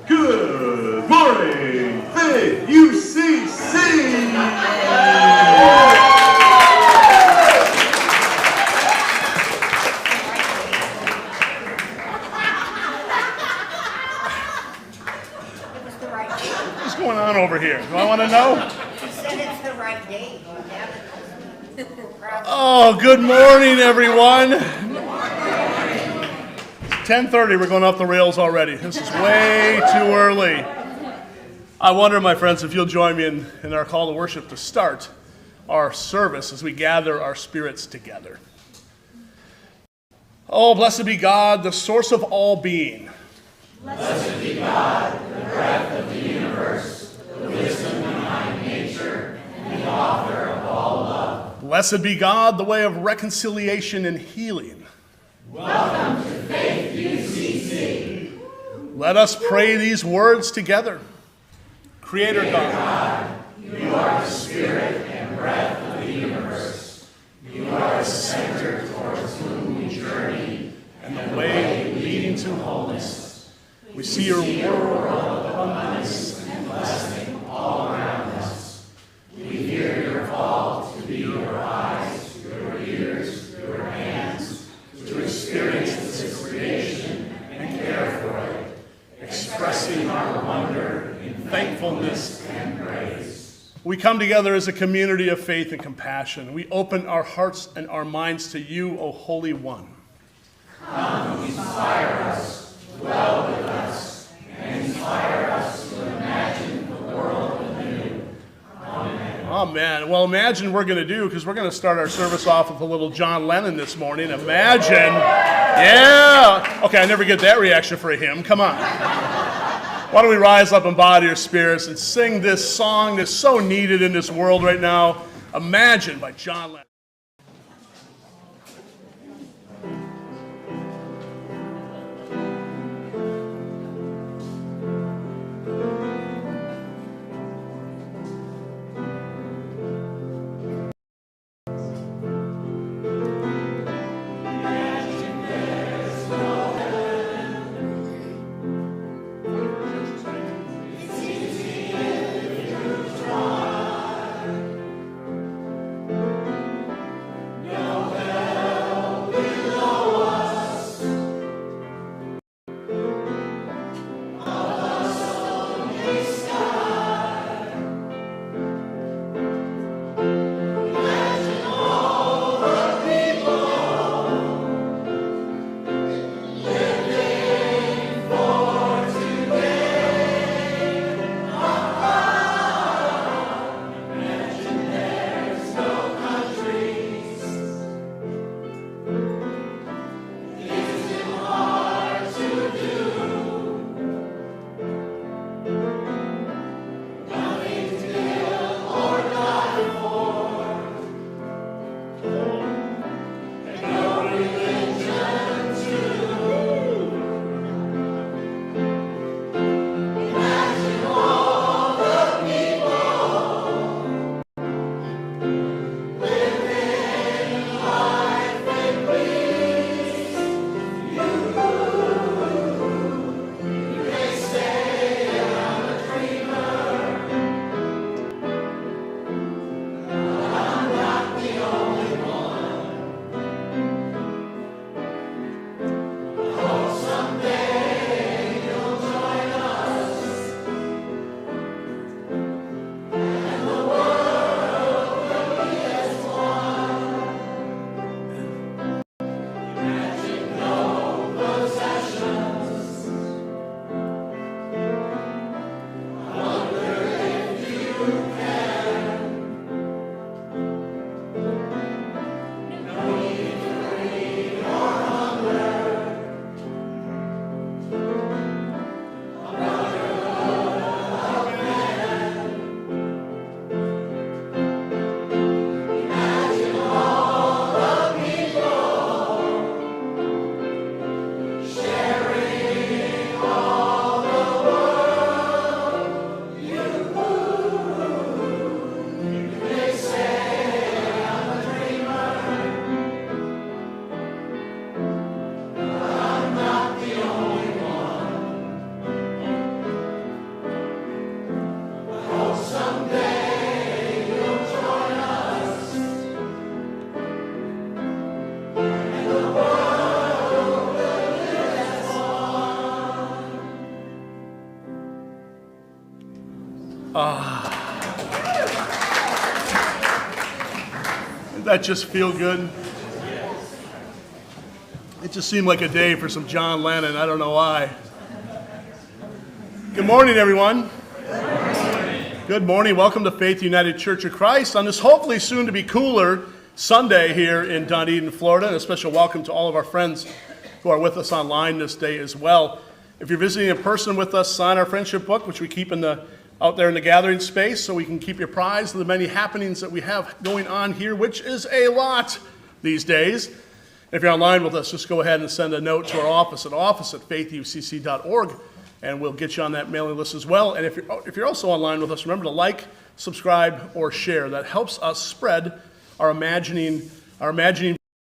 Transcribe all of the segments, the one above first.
Good morning, Faith UCC! What's going on over here? Do I want to know? You said it's the right date. Oh, good morning, everyone. 10:30, we're going off the rails already. This is way too early. I wonder, my friends, if you'll join me in our call to worship to start our service as we gather our spirits together. Oh, blessed be God, the source of all being. Blessed be God, the breath of the universe, the wisdom behind nature, and the author of all love. Blessed be God, the way of reconciliation and healing. Welcome to Faith UCC. Let us pray these words together. Creator God, you are the spirit and breath of the universe. You are the center towards whom we journey, and the way leading to wholeness. We see your world of abundance and blessing all around us. We hear your call to be your eyes, your ears, your hands, to experience this creation and care for it, expressing our wonder in thankfulness and praise. We come together as a community of faith and compassion. We open our hearts and our minds to you, O Holy One. Come, inspire us, dwell with us, and inspire us to imagine the world anew. Amen. Amen. Well, imagine we're going to do, because we're going to start our service off with a little John Lennon this morning. Imagine. Yeah. Okay, I never get that reaction for a hymn. Come on. Why don't we rise up and bow to your spirits and sing this song that's so needed in this world right now, Imagine by John Lennon. Did that just feel good? It just seemed like a day for some John Lennon. I don't know why. Good morning, everyone. Good morning. Welcome to Faith United Church of Christ on this hopefully soon to be cooler Sunday here in Dunedin, Florida. And a special welcome to all of our friends who are with us online this day as well. If you're visiting in person with us, sign our friendship book, which we keep out there in the gathering space, so we can keep you apprised of the many happenings that we have going on here, which is a lot these days. If you're online with us, just go ahead and send a note to our office at faithucc.org, and we'll get you on that mailing list as well. And if you're also online with us, remember to like, subscribe, or share. That helps us spread our imagining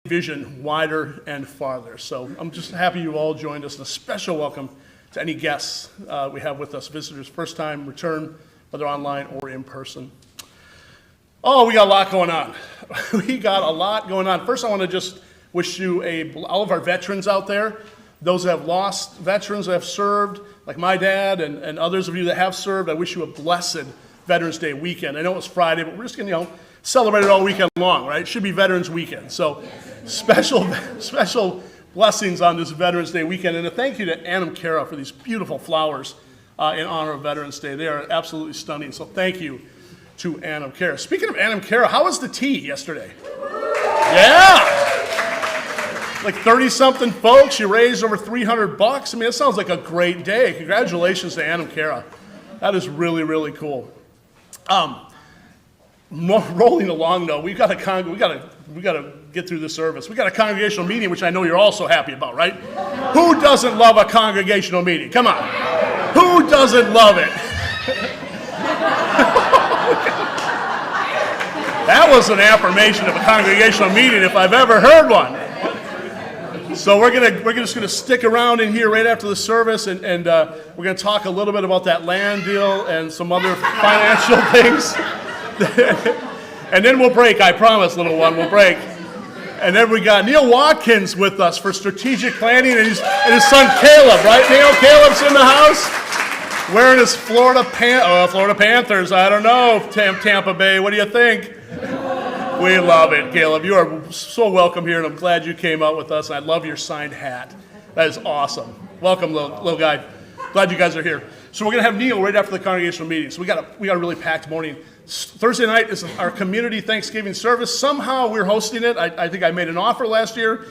vision wider and farther. So I'm just happy you all joined us, and a special welcome to any guests we have with us, visitors, first time, return, whether online or in person. Oh, we got a lot going on. We got a lot going on. First, I want to just wish you all of our veterans out there, those that have lost, veterans that have served, like my dad and others of you that have served, I wish you a blessed Veterans Day weekend. I know it's Friday, but we're just going to, celebrate it all weekend long, right? It should be Veterans Weekend. So special blessings on this Veterans Day weekend. And a thank you to Anam Cara for these beautiful flowers in honor of Veterans Day. They are absolutely stunning. So thank you to Anam Cara. Speaking of Anam Cara, how was the tea yesterday? Yeah! Like 30-something folks, you raised over $300. I mean, it sounds like a great day. Congratulations to Anam Cara. That is really, really cool. Rolling along though, we got to get through the service. We got a congregational meeting, which I know you're also happy about, right? Who doesn't love a congregational meeting? Come on. Who doesn't love it? That was an affirmation of a congregational meeting if I've ever heard one. So we're just gonna stick around in here right after the service, and we're gonna talk a little bit about that land deal and some other financial things. And then we'll break, I promise, little one, we'll break. And then we got Neil Watkins with us for strategic planning, and his son Caleb, right, Neil? Caleb's in the house, wearing his Florida Panthers, I don't know, Tampa Bay, what do you think? We love it, Caleb. You are so welcome here, and I'm glad you came out with us. I love your signed hat. That is awesome. Welcome, little guy. Glad you guys are here. So we're going to have Neil right after the congregational meeting. So we got a really packed morning. Thursday night is our community Thanksgiving service. Somehow we're hosting it. I think I made an offer last year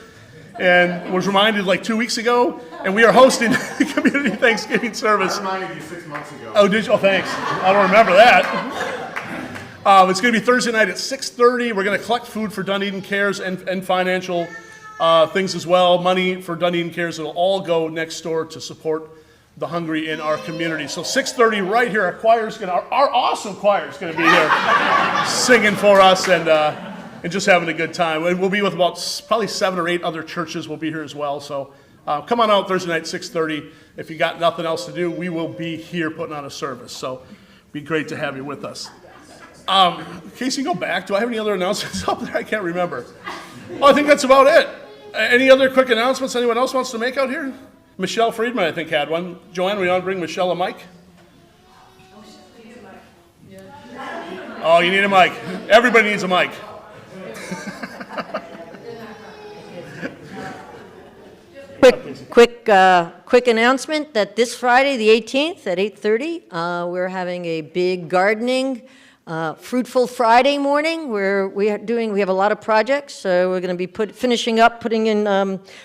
and was reminded like 2 weeks ago, and we are hosting the community Thanksgiving service. I reminded you 6 months ago. Oh, did you? Oh, thanks. I don't remember that. It's going to be Thursday night at 6:30. We're going to collect food for Dunedin Cares and financial things as well. Money for Dunedin Cares. It'll all go next door to support the hungry in our community. So 6:30 right here. Our awesome choir is going to be here singing for us and just having a good time. And we'll be with about probably 7 or 8 other churches. Will be here as well. So come on out Thursday night 6:30. If you got nothing else to do, we will be here putting on a service. So it'd be great to have you with us. Casey, go back. Do I have any other announcements up there? I can't remember. Oh, I think that's about it. Any other quick announcements anyone else wants to make out here? Michelle Friedman, I think, had one. Joanne, we want to bring Michelle a mic? Oh, you need a mic. Everybody needs a mic. Quick announcement that this Friday, the 18th at 8:30, we're having a big gardening, fruitful Friday morning where we have a lot of projects. So we're going to be finishing up putting in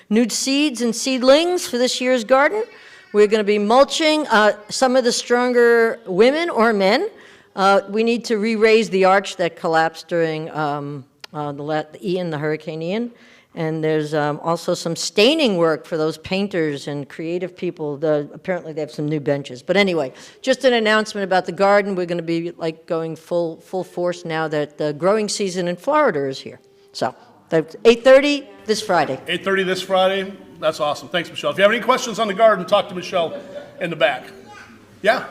nude seeds and seedlings for this year's garden. We're going to be mulching some of the stronger women or men. We need to re-raise the arch that collapsed during the Hurricane Ian. And there's also some staining work for those painters and creative people. Apparently they have some new benches. But anyway, just an announcement about the garden. We're going to be going full force now that the growing season in Florida is here. So that's 8:30 this Friday. 8:30 this Friday. That's awesome. Thanks, Michelle. If you have any questions on the garden, talk to Michelle in the back. Yeah.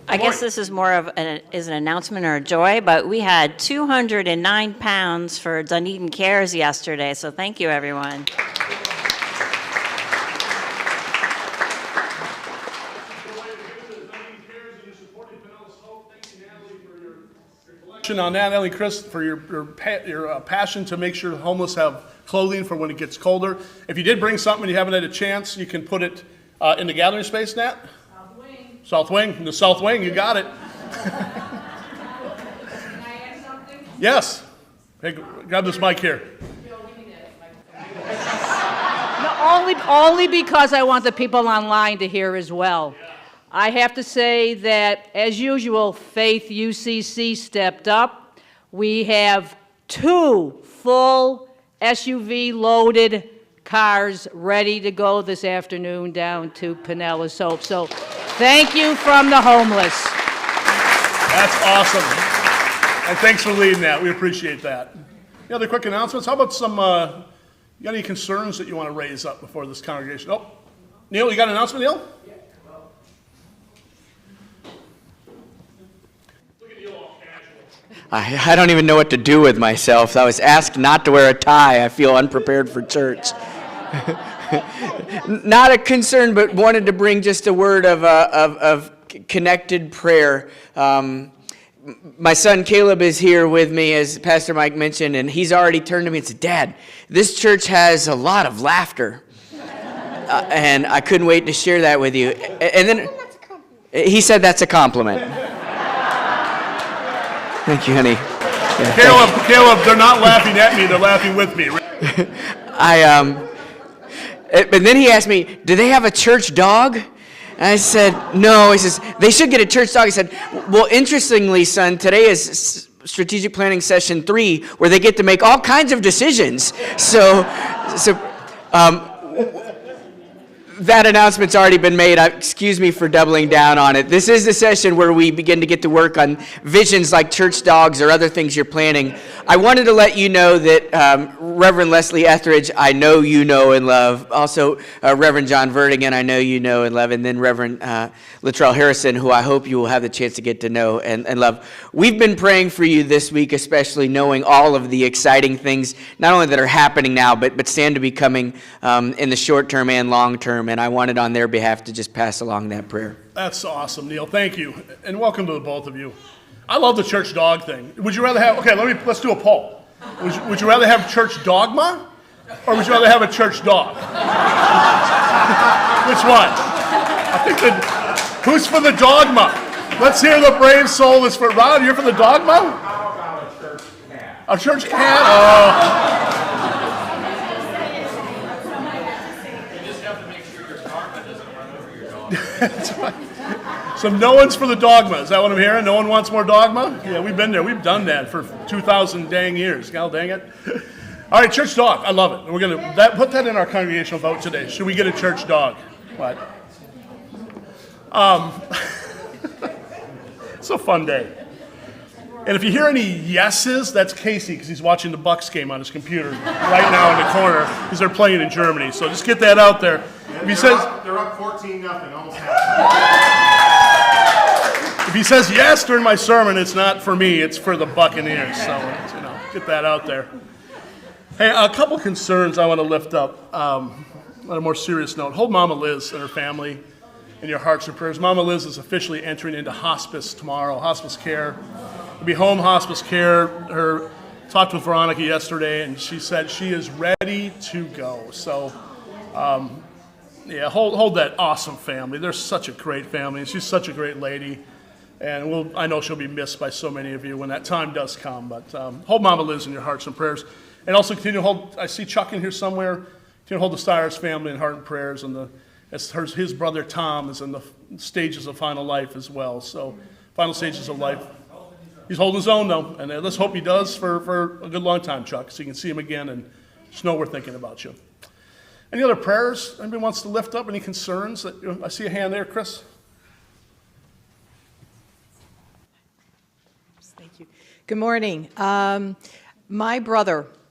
I guess this is more of an announcement or a joy, but we had 209 pounds for Dunedin Cares yesterday, so thank you, everyone. On that, Ellie, Chris, for your passion to make sure the homeless have clothing for when it gets colder. If you did bring something and you haven't had a chance, you can put it in the gathering space, Nat? South wing. South wing, in the south wing, you got it. Can I add something? Yes. Hey, grab this mic here. No, only because I want the people online to hear as well. I have to say that, as usual, Faith UCC stepped up. We have 2 full SUV-loaded cars ready to go this afternoon down to Pinellas Hope. So thank you from the homeless. That's awesome. And thanks for leading that. We appreciate that. Any other quick announcements? How about some, you got any concerns that you want to raise up before this congregation? Oh, Neil, you got an announcement, Neil? I don't even know what to do with myself. I was asked not to wear a tie. I feel unprepared for church. Not a concern, but wanted to bring just a word of connected prayer. My son Caleb is here with me, as Pastor Mike mentioned, and he's already turned to me and said, "Dad, this church has a lot of laughter." And I couldn't wait to share that with you. And then he said that's a compliment. Thank you, honey. Yeah, Caleb, they're not laughing at me, they're laughing with me. But then he asked me, "Do they have a church dog?" And I said, "No." He says, "They should get a church dog." He said, "Well, interestingly, son, today is strategic planning session 3, where they get to make all kinds of decisions." So that announcement's already been made. Excuse me for doubling down on it. This is the session where we begin to get to work on visions like church dogs or other things you're planning. I wanted to let you know that Reverend Leslie Etheridge, I know you know and love. Also, Reverend John Vertigan, I know you know and love. And then Reverend Latrell Harrison, who I hope you will have the chance to get to know and love. We've been praying for you this week, especially knowing all of the exciting things, not only that are happening now, but stand to be coming in the short term and long term. And I wanted on their behalf to just pass along that prayer. That's awesome, Neil. Thank you. And welcome to the both of you. I love the church dog thing. Would you rather have, okay, let's do a poll. Would you rather have church dogma or would you rather have a church dog? Which one? I think who's for the dogma? Let's hear the brave soul that's for, Rod, you're for the dogma? How about a church cat? A church cat? Oh. That's right. So no one's for the dogma. Is that what I'm hearing? No one wants more dogma? Yeah, we've been there. We've done that for 2,000 dang years. God dang it. All right, church dog. I love it. We're going to put that in our congregational vote today. Should we get a church dog? What? It's a fun day. And if you hear any yeses, that's Casey, because he's watching the Bucks game on his computer right now in the corner, because they're playing in Germany. So just get that out there. If he says they're up 14-0, almost half. If he says yes during my sermon, it's not for me, it's for the Buccaneers. So get that out there. Hey, a couple concerns I want to lift up on a more serious note. Hold Mama Liz and her family in your hearts and prayers. Mama Liz is officially entering into hospice tomorrow, hospice care. It'll be home hospice care. Talked with Veronica yesterday, and she said she is ready to go. So, hold that awesome family. They're such a great family, and she's such a great lady. And I know she'll be missed by so many of you when that time does come. But hold Mama Liz in your hearts and prayers. And also continue to hold, I see Chuck in here somewhere, continue to hold the Stires family in heart and prayers. And his brother Tom is in the stages of final life as well. So final stages of life. He's holding his own though. And let's hope he does for a good long time, Chuck, so you can see him again and just know we're thinking about you. Any other prayers anybody wants to lift up? Any concerns? I see a hand there, Chris. Thank you. Good morning.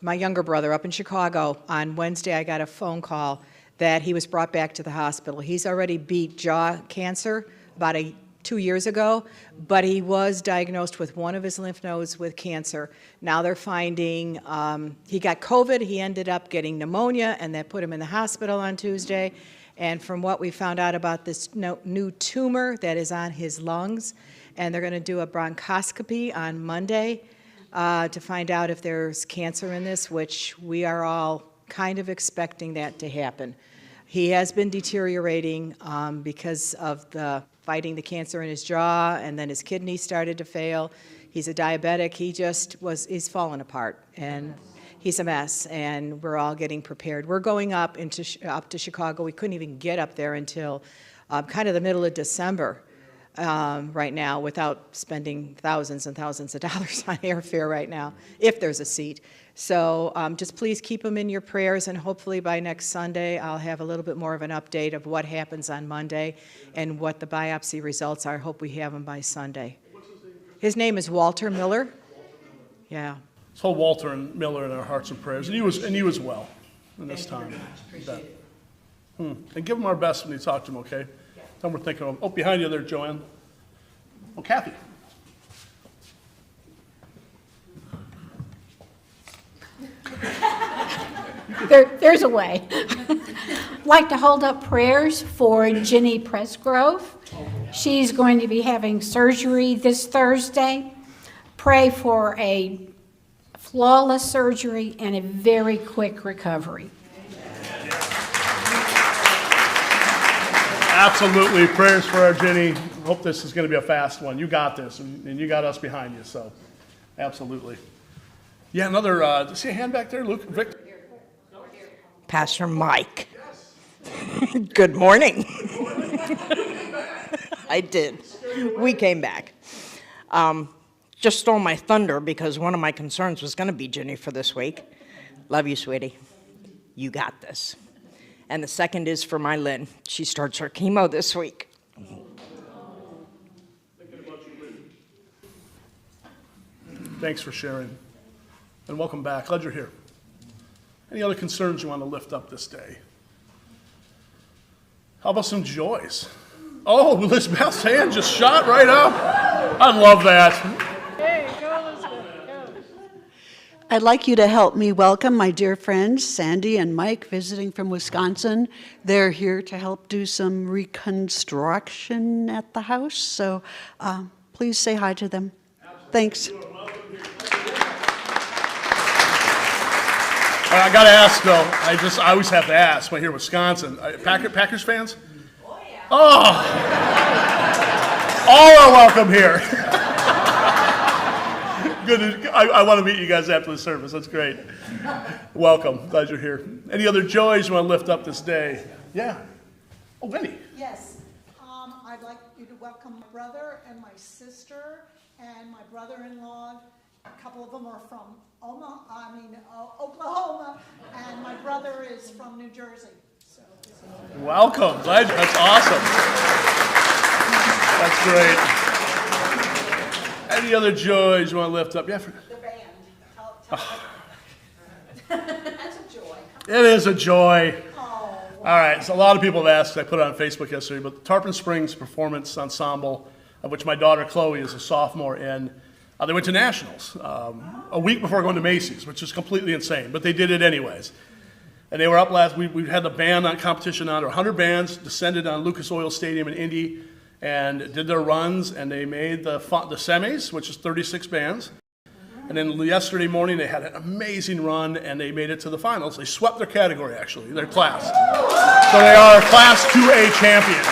My younger brother up in Chicago, on Wednesday I got a phone call that he was brought back to the hospital. He's already beat jaw cancer about 2 years ago, but he was diagnosed with one of his lymph nodes with cancer. Now they're finding he got COVID, he ended up getting pneumonia, and that put him in the hospital on Tuesday. And from what we found out about this new tumor that is on his lungs, and they're going to do a bronchoscopy on Monday to find out if there's cancer in this, which we are all kind of expecting that to happen. He has been deteriorating because of the fighting the cancer in his jaw, and then his kidneys started to fail. He's a diabetic. He's fallen apart, and he's a mess, and we're all getting prepared. We're going up to Chicago. We couldn't even get up there until kind of the middle of December right now without spending thousands and thousands of dollars on airfare right now, if there's a seat. So just please keep them in your prayers, and hopefully by next Sunday I'll have a little bit more of an update of what happens on Monday and what the biopsy results are. I hope we have them by Sunday. His name is Walter Miller. Yeah. Let's hold Walter and Miller in our hearts and prayers, and you as well in this time. And give them our best when you talk to them, okay? Tell them we're thinking of them. Oh, behind you there, Joanne. Oh, Kathy. There's a way. Like to hold up prayers for Ginny Presgrove. She's going to be having surgery this Thursday. Pray for a flawless surgery and a very quick recovery. Absolutely. Prayers for our Jenny. Hope this is going to be a fast one. You got this, and you got us behind you, so absolutely. Yeah, another, see a hand back there, Luke? Victor? Pastor Mike. Good morning. I did. We came back. Just stole my thunder because one of my concerns was going to be Ginny for this week. Love you, sweetie. You got this. And the second is for my Lynn. She starts her chemo this week. Thanks for sharing. And welcome back. Glad you're here. Any other concerns you want to lift up this day? How about some joys? Oh, Elizabeth's hand just shot right up. I love that. Hey, go Elizabeth, go. I'd like you to help me welcome my dear friends, Sandy and Mike, visiting from Wisconsin. They're here to help do some reconstruction at the house, so please say hi to them. Thanks. I got to ask, though, I always have to ask when I hear Wisconsin. Packers fans? Oh, yeah. Oh! All are welcome here. Good. I want to meet you guys after the service. That's great. Welcome. Glad you're here. Any other joys you want to lift up this day? Yeah. Oh, Vinny. Yes. I'd like you to welcome my brother and my sister and my brother-in-law. A couple of them are from Oklahoma, and my brother is from New Jersey. So, welcome. That's awesome. That's great. Any other joys you want to lift up? Yeah. the band. That's a joy. It is a joy. Oh, All right. So a lot of people have asked. I put it on Facebook yesterday, but the Tarpon Springs Performance Ensemble, of which my daughter Chloe is a sophomore in. They went to nationals a week before going to Macy's, which is completely insane, but they did it anyways. And they were up last week. We had the band on competition on. 100 bands descended on Lucas Oil Stadium in Indy and did their runs, and they made the semis, which is 36 bands. And then yesterday morning, they had an amazing run, and they made it to the finals. They swept their category, actually, their class. So they are Class 2A champions.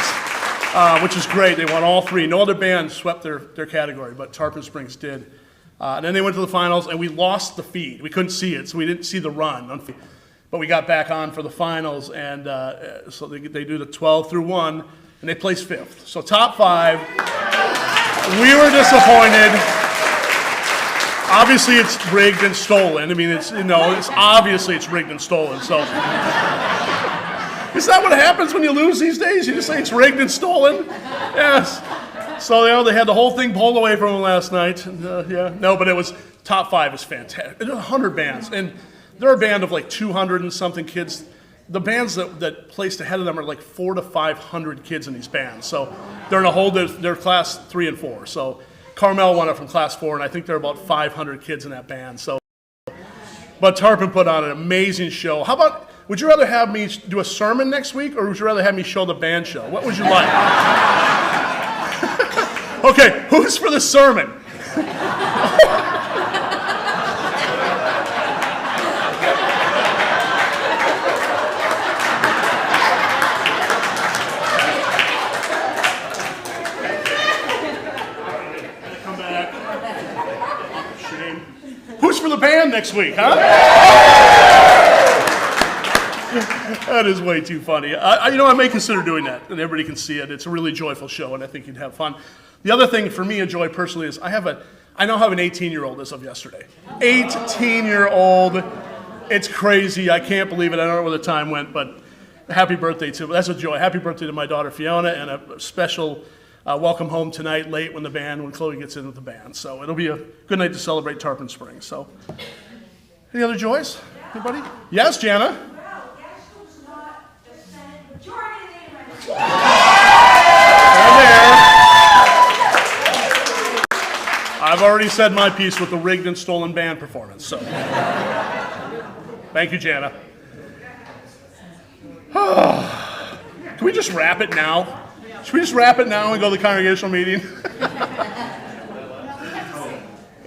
Which is great. They won all three. No other band swept their category, but Tarpon Springs did. And then they went to the finals, and we lost the feed. We couldn't see it, so we didn't see the run. But we got back on for the finals, and so they do the 12 through 1, and they placed 5th. So top 5. We were disappointed. Obviously, it's rigged and stolen. I mean, it's obviously it's rigged and stolen. So. Is that what happens when you lose these days? You just say it's rigged and stolen? Yes. So, they had the whole thing pulled away from them last night. Yeah. No, but it was top 5 is fantastic. There's 100 bands, and they're a band of like 200 and something kids. The bands that placed ahead of them are like 400 to 500 kids in these bands. So they're in they're class 3 and 4. So Carmel won it from class 4, and I think there are about 500 kids in that band. So, but Tarpon put on an amazing show. How about? Would you rather have me do a sermon next week, or would you rather have me show the band show? What would you like? Okay, who's for the sermon? Come back. Shame. Who's for the band next week, huh? That is way too funny. I may consider doing that, and everybody can see it. It's a really joyful show, and I think you'd have fun. The other thing for me, a joy personally, is I now have an 18-year-old as of yesterday. 18-year-old. It's crazy. I can't believe it. I don't know where the time went, but happy birthday to. That's a joy. Happy birthday to my daughter Fiona, and a special welcome home tonight, late when Chloe gets in with the band. So it'll be a good night to celebrate Tarpon Springs. So, any other joys? Anybody? Yes, Jana. I've already said my piece with the rigged and stolen band performance, so. Thank you, Jana. Can we just wrap it now? Should we just wrap it now and go to the congregational meeting?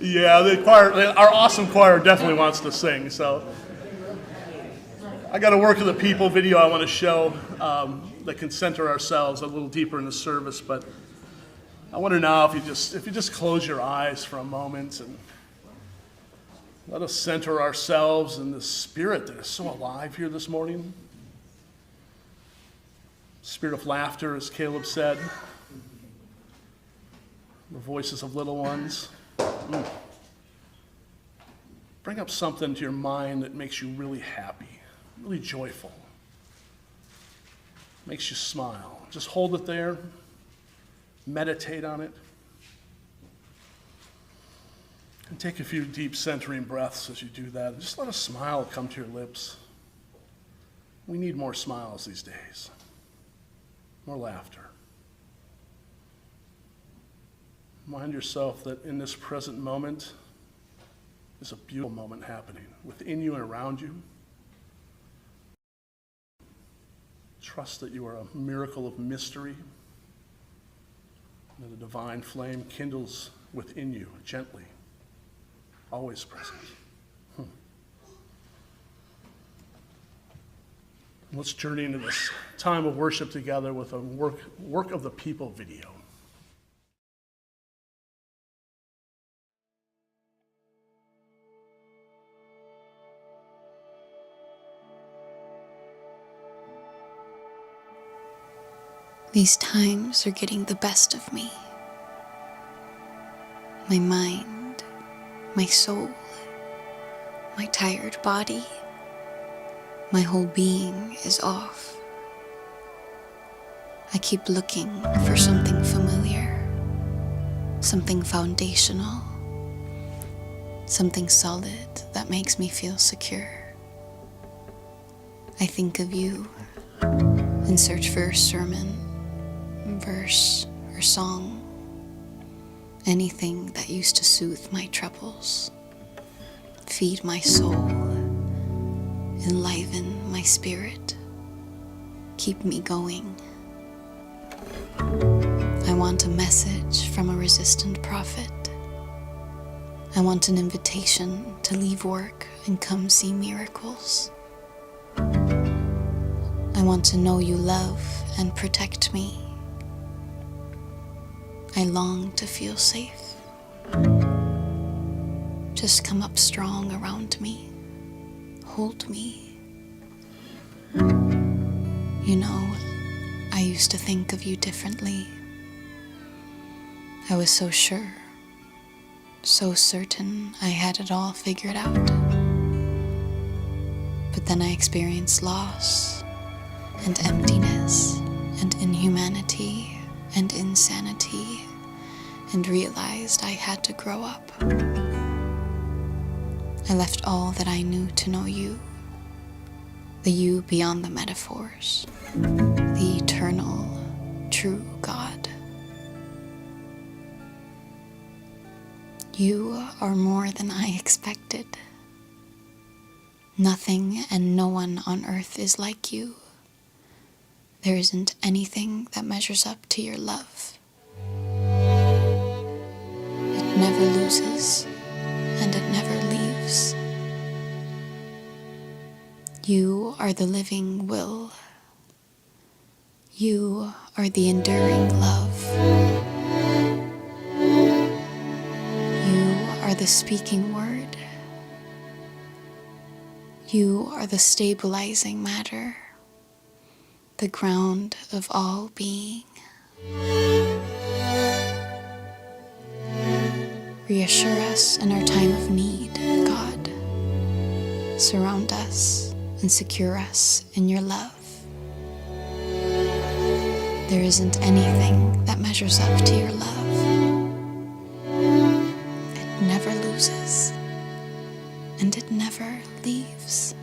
Yeah, the choir, our awesome choir definitely wants to sing, so. I got a Work of the People video I want to show that can center ourselves a little deeper in the service, but I wonder now if you just close your eyes for a moment and let us center ourselves in the spirit that is so alive here this morning. Spirit of laughter, as Caleb said. The voices of little ones. Bring up something to your mind that makes you really happy, really joyful. Makes you smile. Just hold it there. Meditate on it. And take a few deep centering breaths as you do that. Just let a smile come to your lips. We need more smiles these days. More laughter. Remind yourself that in this present moment is a beautiful moment happening within you and around you. Trust that you are a miracle of mystery, that the divine flame kindles within you gently, always present. Let's journey into this time of worship together with a Work of the People video. These times are getting the best of me. My mind, my soul, my tired body, my whole being is off. I keep looking for something familiar, something foundational, something solid that makes me feel secure. I think of you and search for a sermon, verse, or song, anything that used to soothe my troubles, feed my soul, enliven my spirit, keep me going. I want a message from a resistant prophet. I want an invitation to leave work and come see miracles. I want to know you love and protect me. I long to feel safe. Just come up strong around me. Hold me. You know, I used to think of you differently. I was so sure, so certain I had it all figured out. But then I experienced loss and emptiness and inhumanity and insanity, and realized I had to grow up. I left all that I knew to know you, the you beyond the metaphors, the eternal, true God. You are more than I expected. Nothing and no one on earth is like you. There isn't anything that measures up to your love. never loses, and it never leaves. You are the living will. You are the enduring love. You are the speaking word. You are the stabilizing matter, the ground of all being. Reassure us in our time of need, God. Surround us and secure us in your love. There isn't anything that measures up to your love. It never loses, and it never leaves.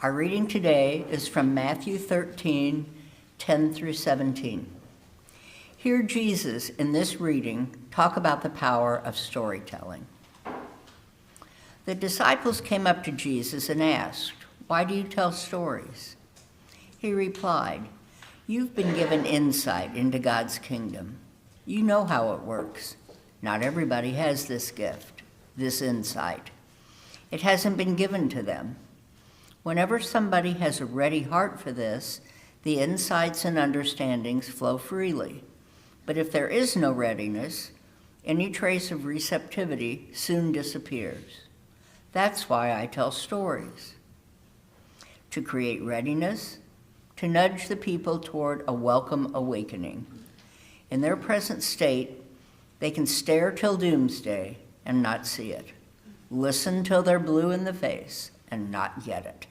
Our reading today is from Matthew 13, 10 through 17. Hear Jesus in this reading talk about the power of storytelling. The disciples came up to Jesus and asked, "Why do you tell stories?" He replied, "You've been given insight into God's kingdom. You know how it works. Not everybody has this gift, this insight. It hasn't been given to them. Whenever somebody has a ready heart for this, the insights and understandings flow freely. But if there is no readiness, any trace of receptivity soon disappears. That's why I tell stories. To create readiness, to nudge the people toward a welcome awakening. In their present state, they can stare till doomsday and not see it. Listen till they're blue in the face and not get it.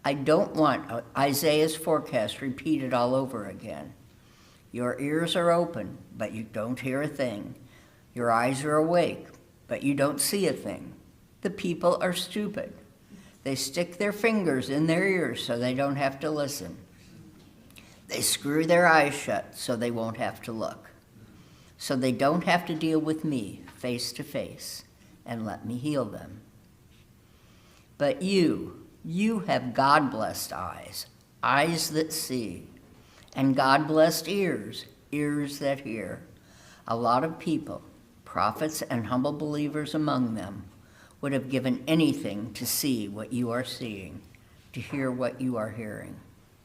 I don't want Isaiah's forecast repeated all over again. Your ears are open, but you don't hear a thing. Your eyes are awake, but you don't see a thing. The people are stupid. They stick their fingers in their ears so they don't have to listen. They screw their eyes shut so they won't have to look. So they don't have to deal with me face to face and let me heal them. But you have God-blessed eyes, eyes that see, and God-blessed ears, ears that hear. A lot of people, prophets and humble believers among them, would have given anything to see what you are seeing, to hear what you are hearing,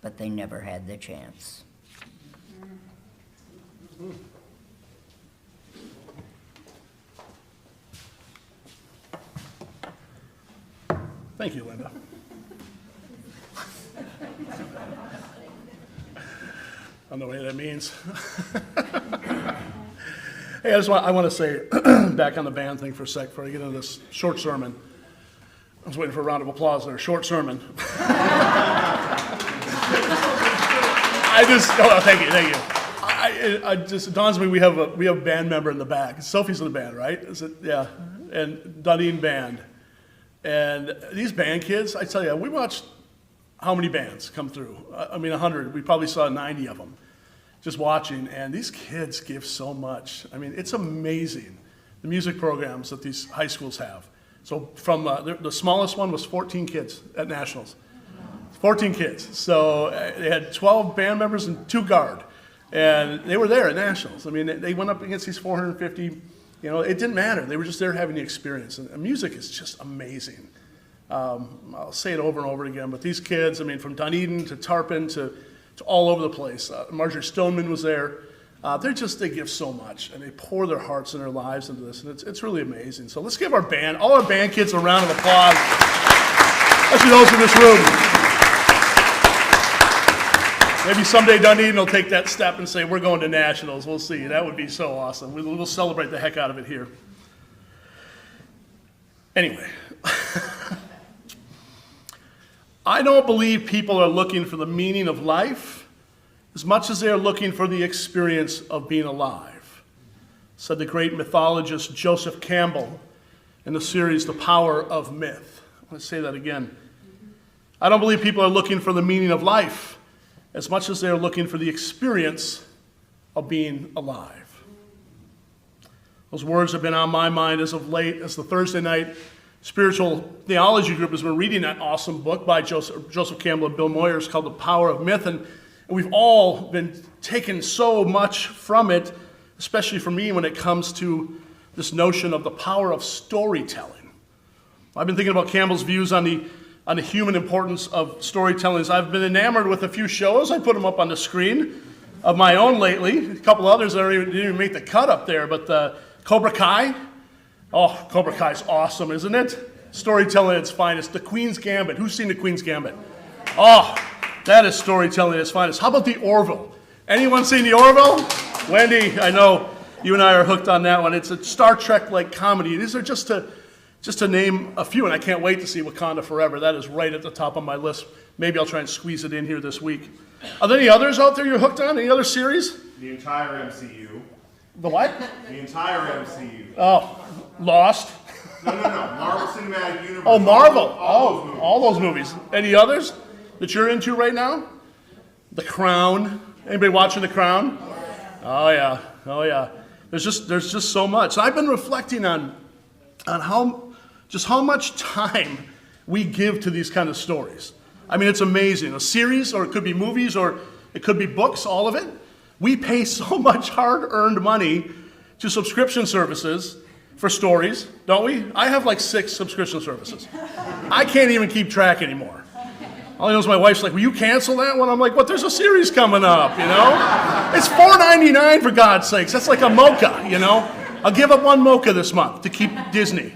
but they never had the chance. Thank you, Linda. I don't know what that means. Hey, I want to say, back on the band thing for a sec before I get into this short sermon. I was waiting for a round of applause there. Short sermon. Thank you. It just dawns on me we have a band member in the back. Sophie's in the band, right? Is it? Yeah. And Dunedin Band. And these band kids, I tell you, we watched how many bands come through? 100. We probably saw 90 of them just watching. And these kids give so much. I mean, it's amazing, the music programs that these high schools have. So from the smallest one was 14 kids at Nationals. 14 kids. So they had 12 band members and 2 guard. And they were there at Nationals. I mean, they went up against these 450. It didn't matter. They were just there having the experience. And music is just amazing. I'll say it over and over again, but these kids, from Dunedin to Tarpon to all over the place. Marjorie Stoneman was there. They give so much, and they pour their hearts and their lives into this, and it's really amazing. So let's give all our band kids a round of applause. Especially those in this room. Maybe someday Dunedin will take that step and say, we're going to Nationals. We'll see. That would be so awesome. We'll celebrate the heck out of it here. Anyway. I don't believe people are looking for the meaning of life as much as they are looking for the experience of being alive, said the great mythologist Joseph Campbell in the series The Power of Myth. I want to say that again. I don't believe people are looking for the meaning of life as much as they are looking for the experience of being alive. Those words have been on my mind as of late, as the Thursday night Spiritual Theology Group has been reading that awesome book by Joseph Campbell and Bill Moyers called The Power of Myth, and we've all been taking so much from it, especially for me when it comes to this notion of the power of storytelling. I've been thinking about Campbell's views on the human importance of storytelling. As I've been enamored with a few shows. I put them up on the screen of my own lately. A couple others that didn't even make the cut up there, but Cobra Kai. Oh, Cobra Kai's awesome, isn't it? Storytelling at its finest. The Queen's Gambit. Who's seen The Queen's Gambit? Oh, that is storytelling at its finest. How about The Orville? Anyone seen The Orville? Wendy, I know you and I are hooked on that one. It's a Star Trek-like comedy. These are just to name a few, and I can't wait to see Wakanda Forever. That is right at the top of my list. Maybe I'll try and squeeze it in here this week. Are there any others out there you're hooked on? Any other series? The entire MCU. The what? The entire MCU. Oh, Lost. No, Marvel Cinematic Universe. Oh, Marvel. All those movies. All those movies. Any others that you're into right now? The Crown. Anybody watching The Crown? Oh yeah. There's just so much. I've been reflecting on how much time we give to these kind of stories. I mean, it's amazing. A series, or it could be movies, or it could be books, all of it. We pay so much hard-earned money to subscription services for stories, don't we? I have like 6 subscription services. I can't even keep track anymore. All I know is my wife's like, will you cancel that one? I'm like, what, there's a series coming up, you know? It's $4.99 for God's sakes. That's like a mocha, you know? I'll give up 1 mocha this month to keep Disney.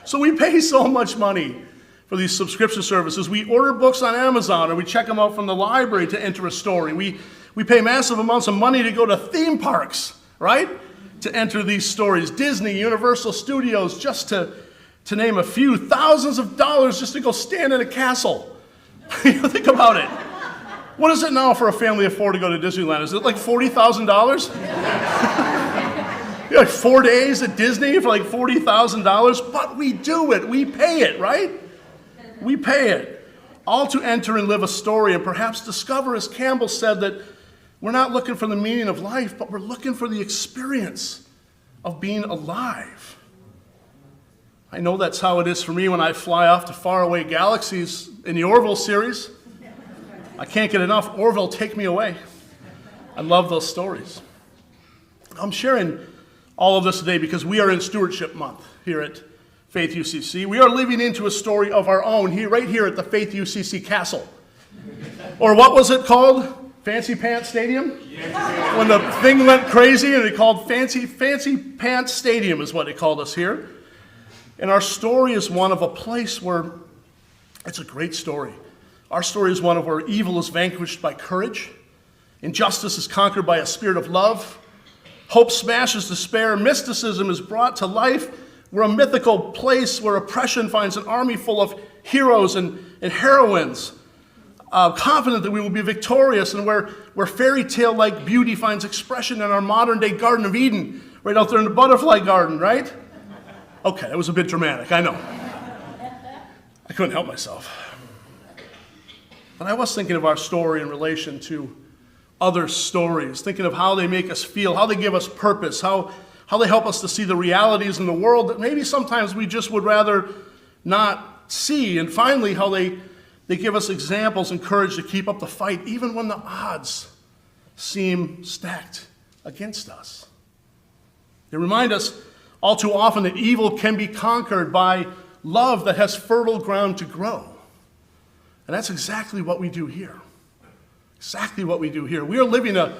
So we pay so much money for these subscription services. We order books on Amazon, or we check them out from the library to enter a story. We pay massive amounts of money to go to theme parks, right? To enter these stories. Disney, Universal Studios, just to name a few. Thousands of dollars just to go stand in a castle. Think about it. What is it now for a family of 4 to go to Disneyland? Is it like $40,000? Like 4 days at Disney for like $40,000? But we do it. We pay it, right? We pay it. All to enter and live a story and perhaps discover, as Campbell said, that we're not looking for the meaning of life, but we're looking for the experience of being alive. I know that's how it is for me when I fly off to faraway galaxies in the Orville series. I can't get enough. Orville, take me away. I love those stories. I'm sharing all of this today because we are in Stewardship Month here at Faith UCC. We are living into a story of our own here, right here at the Faith UCC Castle. Or what was it called? Fancy Pants Stadium? When the thing went crazy and they called Fancy Pants Stadium is what they called us here. And our story is one of a place where, it's a great story. Our story is one of where evil is vanquished by courage, injustice is conquered by a spirit of love, hope smashes despair, mysticism is brought to life. We're a mythical place where oppression finds an army full of heroes and heroines, confident that we will be victorious, and where fairy tale-like beauty finds expression in our modern-day Garden of Eden, right out there in the butterfly garden, right? Okay, that was a bit dramatic, I know. I couldn't help myself. But I was thinking of our story in relation to other stories, thinking of how they make us feel, how they give us purpose, how they help us to see the realities in the world that maybe sometimes we just would rather not see, and finally how they give us examples and courage to keep up the fight even when the odds seem stacked against us. They remind us all too often that evil can be conquered by love that has fertile ground to grow. And that's exactly what we do here. Exactly what we do here. We are living a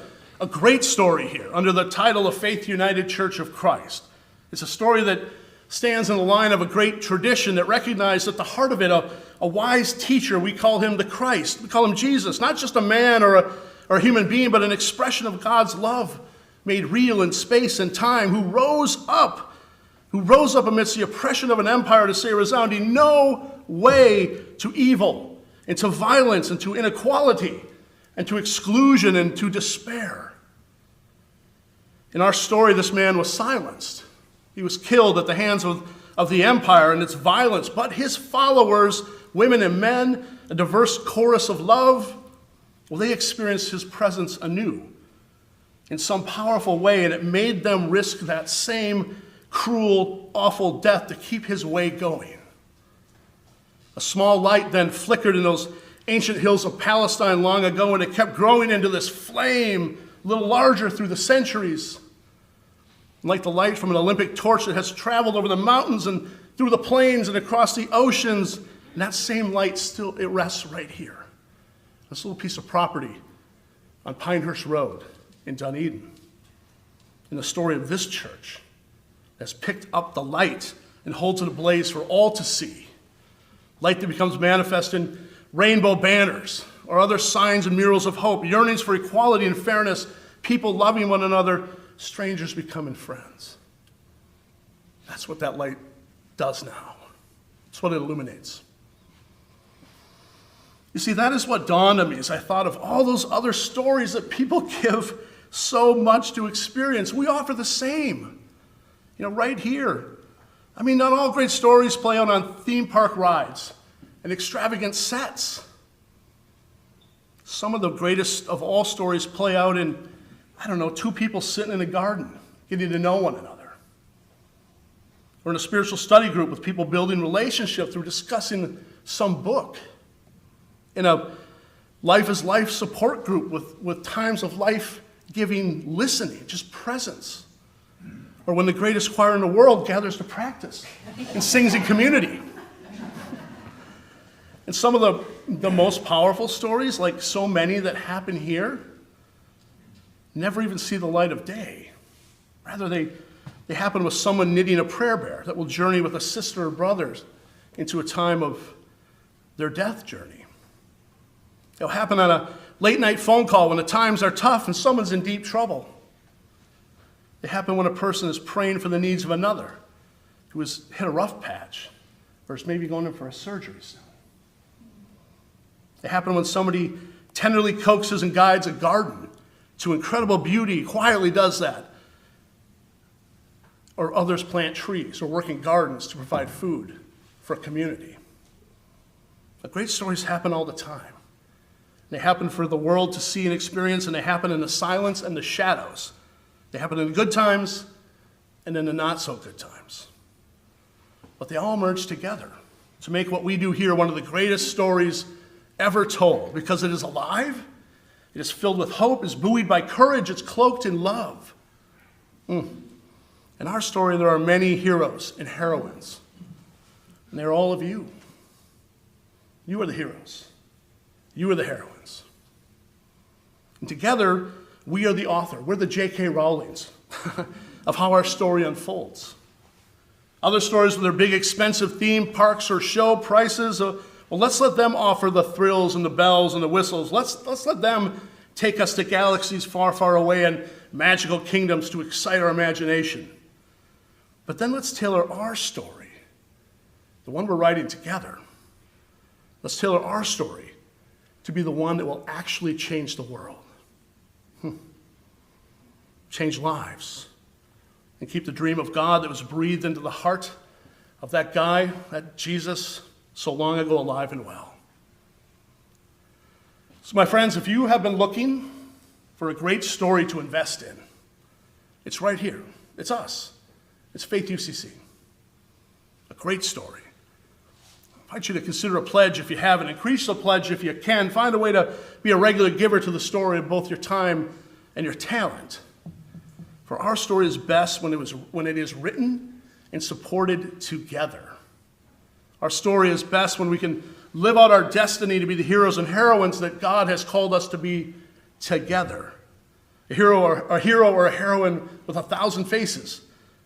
great story here under the title of Faith United Church of Christ. It's a story that stands in the line of a great tradition that recognized at the heart of it a wise teacher. We call him the Christ. We call him Jesus, not just a man or a human being, but an expression of God's love made real in space and time, who rose up amidst the oppression of an empire to say a resounding no way to evil, and to violence, and to inequality, and to exclusion, and to despair. In our story, this man was silenced. He was killed at the hands of the empire and its violence, but his followers, women and men, a diverse chorus of love, well, they experienced his presence anew in some powerful way, and it made them risk that same cruel, awful death to keep his way going. A small light then flickered in those ancient hills of Palestine long ago, and it kept growing into this flame, a little larger through the centuries. And like the light from an Olympic torch that has traveled over the mountains and through the plains and across the oceans, and that same light still, it rests right here. This little piece of property on Pinehurst Road in Dunedin. In the story of this church that's picked up the light and holds it ablaze for all to see. Light that becomes manifest in rainbow banners or other signs and murals of hope, yearnings for equality and fairness, people loving one another, strangers becoming friends. That's what that light does now. That's what it illuminates. You see, that is what dawned on me as I thought of all those other stories that people give so much to experience. We offer the same. Right here I mean, not all great stories play out on theme park rides and extravagant sets. Some of the greatest of all stories play out in, I don't know, two people sitting in a garden, getting to know one another. Or in a spiritual study group with people building relationship through discussing some book. In a Life is Life support group with times of life-giving listening, just presence. Or when the greatest choir in the world gathers to practice and sings in community. And some of the most powerful stories, like so many that happen here, never even see the light of day. Rather, they happen with someone knitting a prayer bear that will journey with a sister or brothers into a time of their death journey. It'll happen on a late-night phone call when the times are tough and someone's in deep trouble. They happen when a person is praying for the needs of another who has hit a rough patch or is maybe going in for a surgery soon. They happen when somebody tenderly coaxes and guides a garden to incredible beauty, quietly does that. Or others plant trees or work in gardens to provide food for a community. But great stories happen all the time. They happen for the world to see and experience, and they happen in the silence and the shadows. They happen in the good times and in the not so good times. But they all merge together to make what we do here one of the greatest stories ever told, because it is alive, it is filled with hope, it's buoyed by courage, it's cloaked in love. In our story, there are many heroes and heroines, and they're all of you. You are the heroes. You are the heroines. And together, we are the author. We're the J.K. Rowlings of how our story unfolds. Other stories with their big, expensive theme parks or show prices, well, let's let them offer the thrills and the bells and the whistles. Let's let them take us to galaxies far, far away and magical kingdoms to excite our imagination. But then let's tailor our story, the one we're writing together. Let's tailor our story to be the one that will actually change the world. Change lives. And keep the dream of God that was breathed into the heart of that guy, that Jesus, so long ago alive and well. So my friends, if you have been looking for a great story to invest in, it's right here. It's us. It's Faith UCC. A great story. I invite you to consider a pledge if you haven't. Increase the pledge if you can. Find a way to be a regular giver to the story of both your time and your talent. For our story is best when it is written and supported together. Our story is best when we can live out our destiny to be the heroes and heroines that God has called us to be together. A hero or a heroine with 1,000 faces.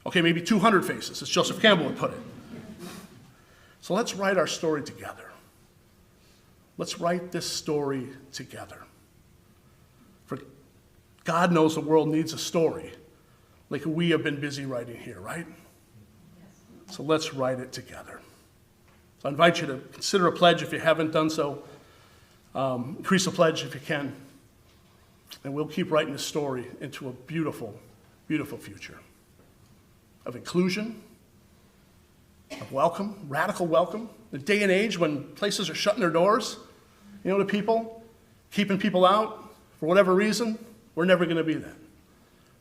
Okay, maybe 200 faces, as Joseph Campbell would put it. So let's write our story together. Let's write this story together. For God knows the world needs a story like we have been busy writing here, right? So let's write it together. So I invite you to consider a pledge if you haven't done so. Increase the pledge if you can. And we'll keep writing this story into a beautiful, beautiful future of inclusion, of welcome, radical welcome. The day and age when places are shutting their doors, to people, keeping people out for whatever reason, we're never going to be that.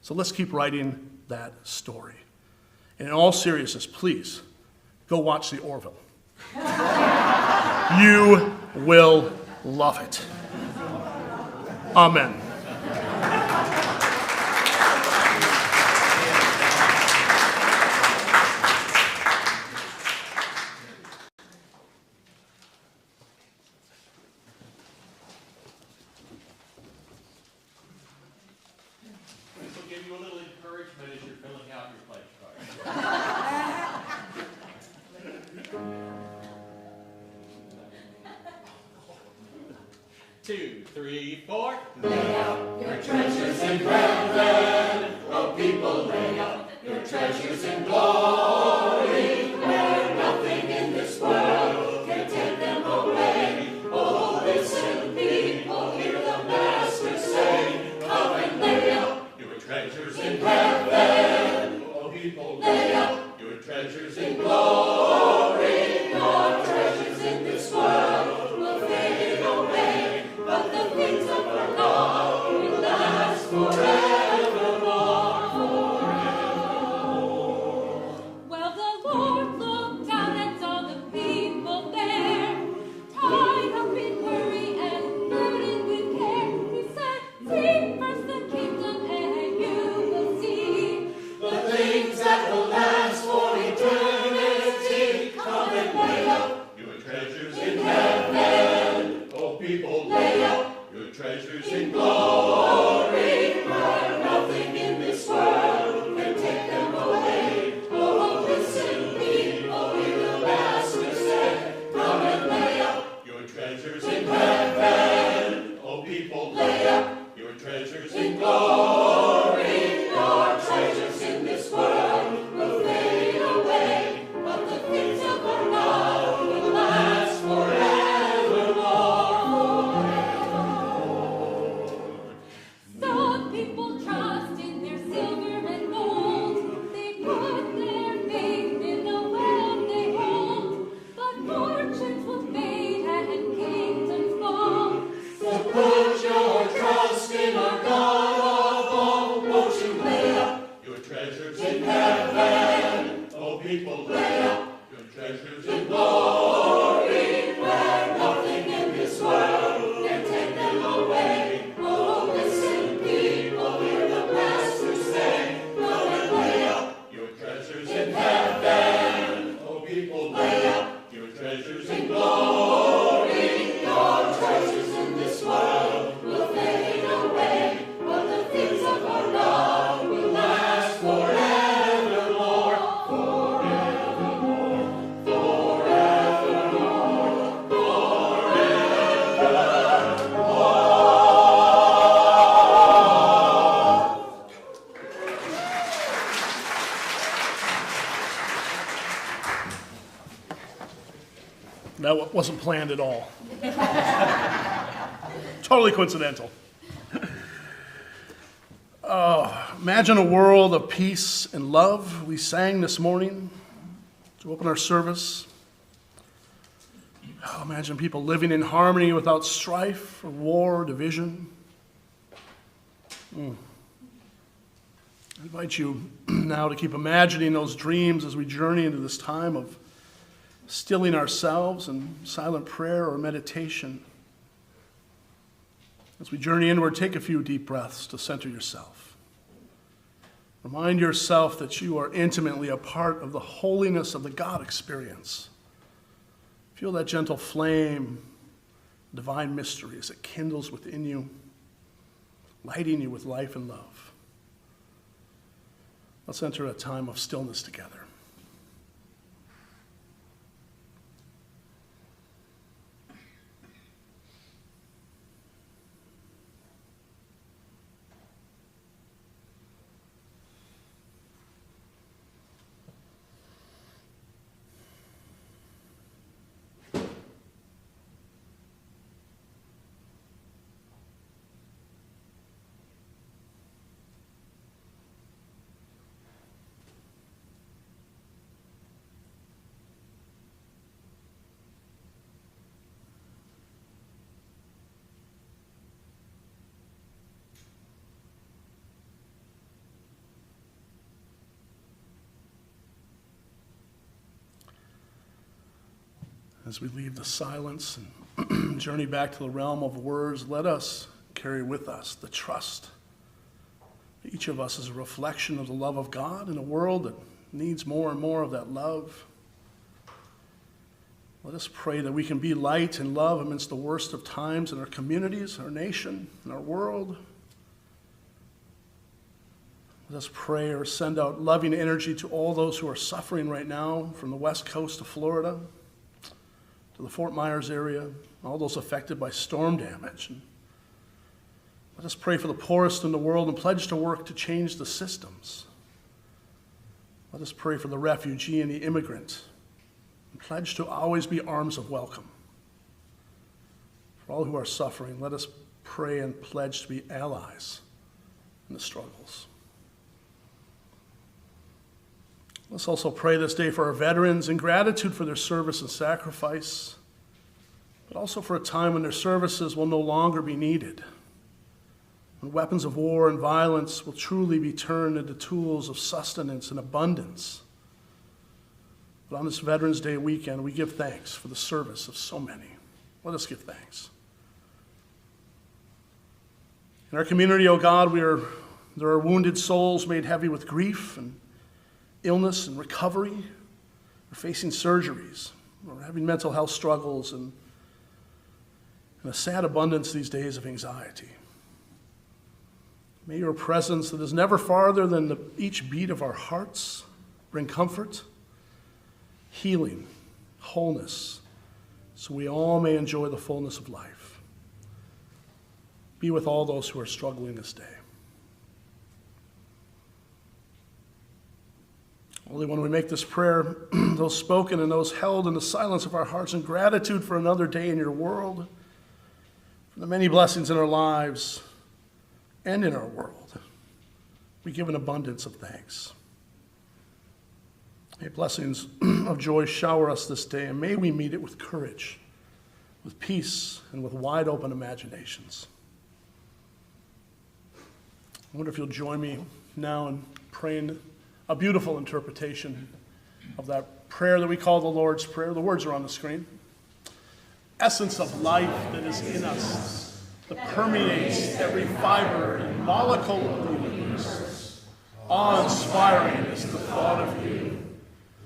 So let's keep writing that story. And in all seriousness, please, go watch The Orville. You will love it. Amen. Two, three, four. Lay out your treasures in heaven. Oh, people, lay out your treasures in glory, where nothing in this world can take them away. Oh, listen, people, hear the Master say, come and lay out your treasures in heaven. Oh, people, lay out your treasures in glory. people, lay up your treasures in glory, for nothing in this world can take them away. Oh, listen, people, hear the Master say, come and lay up your treasures in heaven. Oh, people, lay up your treasures in glory. Your treasures in this world will fade away, but the things of our God will last forevermore. Some people trust in their silver and gold. They put their faith in the wealth they hold. But fortunes will fade and kingdoms fall. So put your trust in our God of all. Won't you lay up your treasures in heaven? Oh, people, lay up your treasures in glory, where nothing in this world can take them away. Oh, listen, people, hear the Master say, come and lay up your treasures in heaven. Oh, people, lay up your treasures in glory. Your treasures in this world will fade away, but the things of our God will last forevermore, forevermore, forevermore, forevermore. That wasn't planned at all. Totally coincidental. Imagine a world of peace and love. We sang this morning to open our service. Imagine people living in harmony without strife or war or division. I invite you now to keep imagining those dreams as we journey into this time of stilling ourselves in silent prayer or meditation. As we journey inward, take a few deep breaths to center yourself. Remind yourself that you are intimately a part of the holiness of the God experience. Feel that gentle flame, divine mystery as it kindles within you, lighting you with life and love. Let's enter a time of stillness together. As we leave the silence and journey back to the realm of words, let us carry with us the trust. Each of us is a reflection of the love of God in a world that needs more and more of that love. Let us pray that we can be light and love amidst the worst of times in our communities, our nation, and our world. Let us pray or send out loving energy to all those who are suffering right now, from the west coast of Florida to the Fort Myers area, all those affected by storm damage. And let us pray for the poorest in the world and pledge to work to change the systems. Let us pray for the refugee and the immigrant and pledge to always be arms of welcome. For all who are suffering, let us pray and pledge to be allies in the struggles. Let's also pray this day for our veterans in gratitude for their service and sacrifice, but also for a time when their services will no longer be needed, when weapons of war and violence will truly be turned into tools of sustenance and abundance. But on this Veterans Day weekend, we give thanks for the service of so many. Let us give thanks. In our community, O God, there are wounded souls made heavy with grief and illness and recovery. We're facing surgeries. We're having mental health struggles. And and a sad abundance these days of anxiety. May your presence that is never farther than each beat of our hearts bring comfort, healing, wholeness, so we all may enjoy the fullness of life. Be with all those who are struggling this day. Only when we make this prayer, those spoken and those held in the silence of our hearts in gratitude for another day in your world, for the many blessings in our lives and in our world, we give an abundance of thanks. May blessings of joy shower us this day, and may we meet it with courage, with peace, and with wide open imaginations. I wonder if you'll join me now in praying a beautiful interpretation of that prayer that we call the Lord's Prayer. The words are on the screen. Essence of life that is in us, that permeates every fiber and molecule of the universe. Awe-inspiring is the thought of you.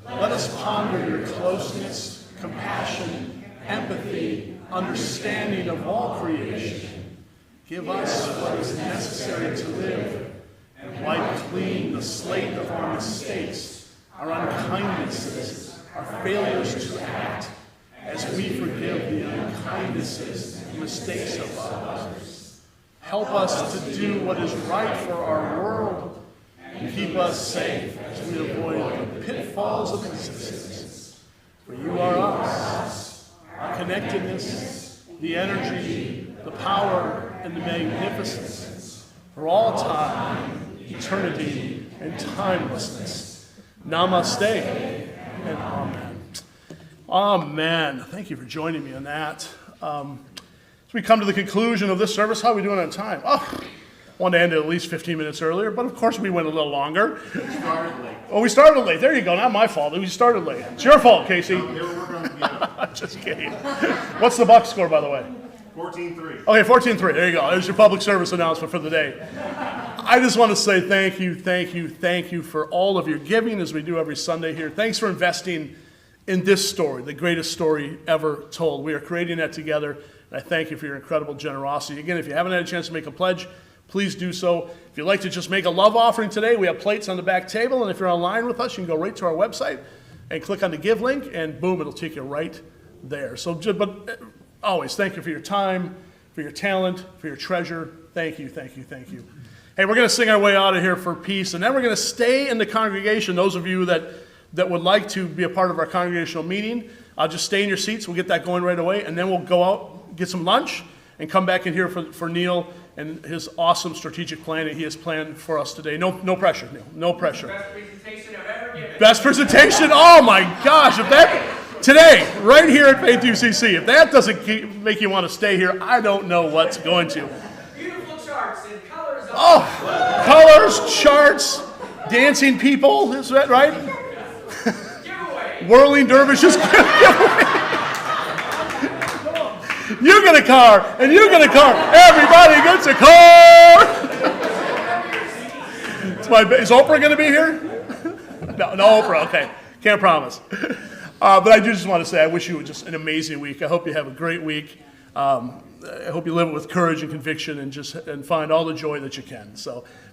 Let us ponder your closeness, compassion, empathy, understanding of all creation. Give us what is necessary to live, and wipe clean the slate of our mistakes, our unkindnesses, our failures to act, as we forgive the unkindnesses and mistakes of others. Help us to do what is right for our world, and keep us safe as we avoid the pitfalls of existence. For you are us, our connectedness, the energy, the power, and the magnificence, for all time, eternity, and timelessness. Namaste and amen. Amen. Thank you for joining me on that. As we come to the conclusion of this service, how are we doing on time? Oh, wanted to end it at least 15 minutes earlier, but of course we went a little longer. We started late. Oh, we started late. There you go. Not my fault. We started late. It's your fault, Casey. No, they were working on it together. Just kidding. What's the Bucs score, by the way? 14-3. Okay, 14-3. There you go. There's your public service announcement for the day. I just want to say thank you for all of your giving as we do every Sunday here. Thanks for investing in this story, the greatest story ever told. We are creating that together, and I thank you for your incredible generosity. Again, if you haven't had a chance to make a pledge, please do so. If you'd like to just make a love offering today, we have plates on the back table, and if you're online with us, you can go right to our website and click on the Give link, and boom, it'll take you right there. But always, thank you for your time, for your talent, for your treasure. Thank you. Hey, we're going to sing our way out of here for peace, and then we're going to stay in the congregation. Those of you that would like to be a part of our congregational meeting, just stay in your seats. We'll get that going right away, and then we'll go out, get some lunch, and come back in here for Neil and his awesome strategic plan that he has planned for us today. No pressure, Neil. No pressure. Best presentation I've ever given. Best presentation? Oh my gosh! Today, right here at Faith UCC, if that doesn't make you want to stay here, I don't know what's going to. Beautiful charts and colors. Oh, colors, charts, dancing people, is that right? Giveaway. Whirling dervishes. You get a car, and you get a car. Everybody gets a car. Is Oprah going to be here? No Oprah, okay. Can't promise. But I do just want to say I wish you just an amazing week. I hope you have a great week. I hope you live it with courage and conviction and find all the joy that you can.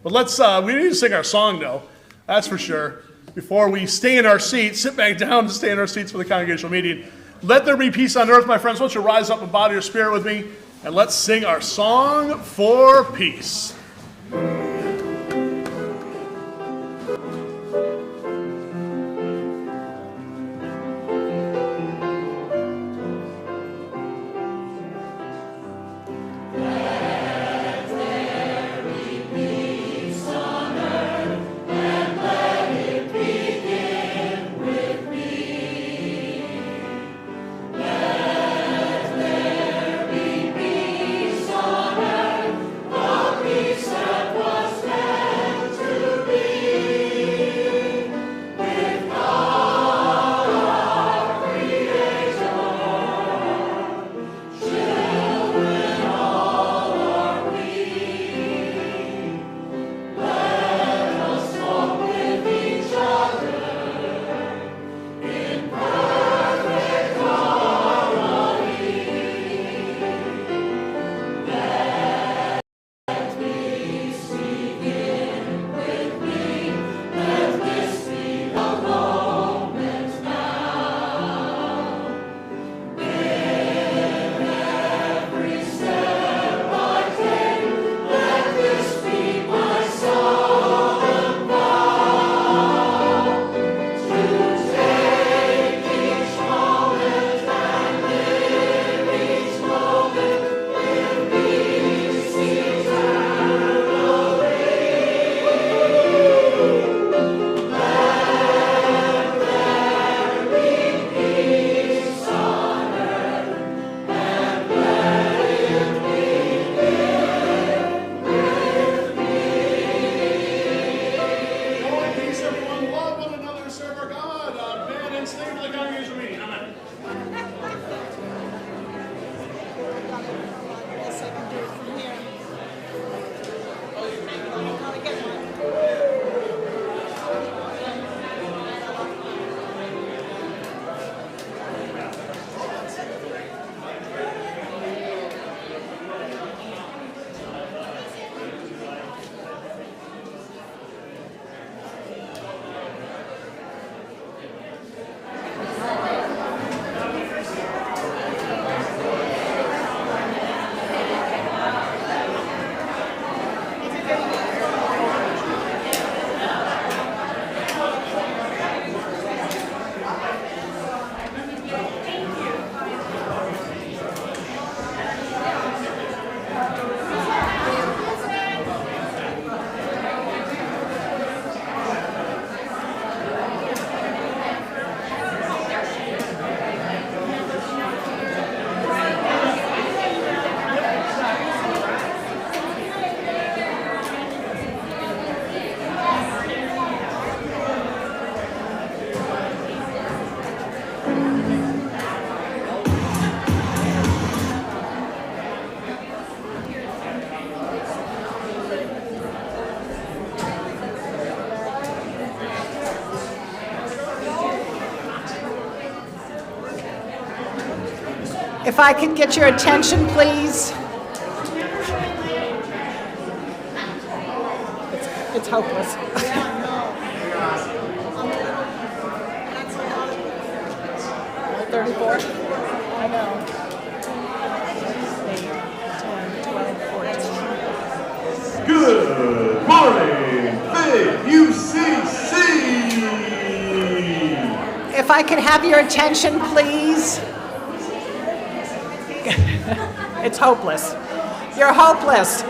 But we need to sing our song though, that's for sure. Before we stay in our seats, sit back down and stay in our seats for the congregational meeting. Let there be peace on earth, my friends. Why don't you rise up and bow to your spirit with me, and let's sing our song for peace. Peace on earth, the peace that was. If I could get your attention, please. It's hopeless. 34? I know. 8, 10, 12, 14. Good morning, Faith UCC! If I could have your attention, please. It's hopeless. You're hopeless.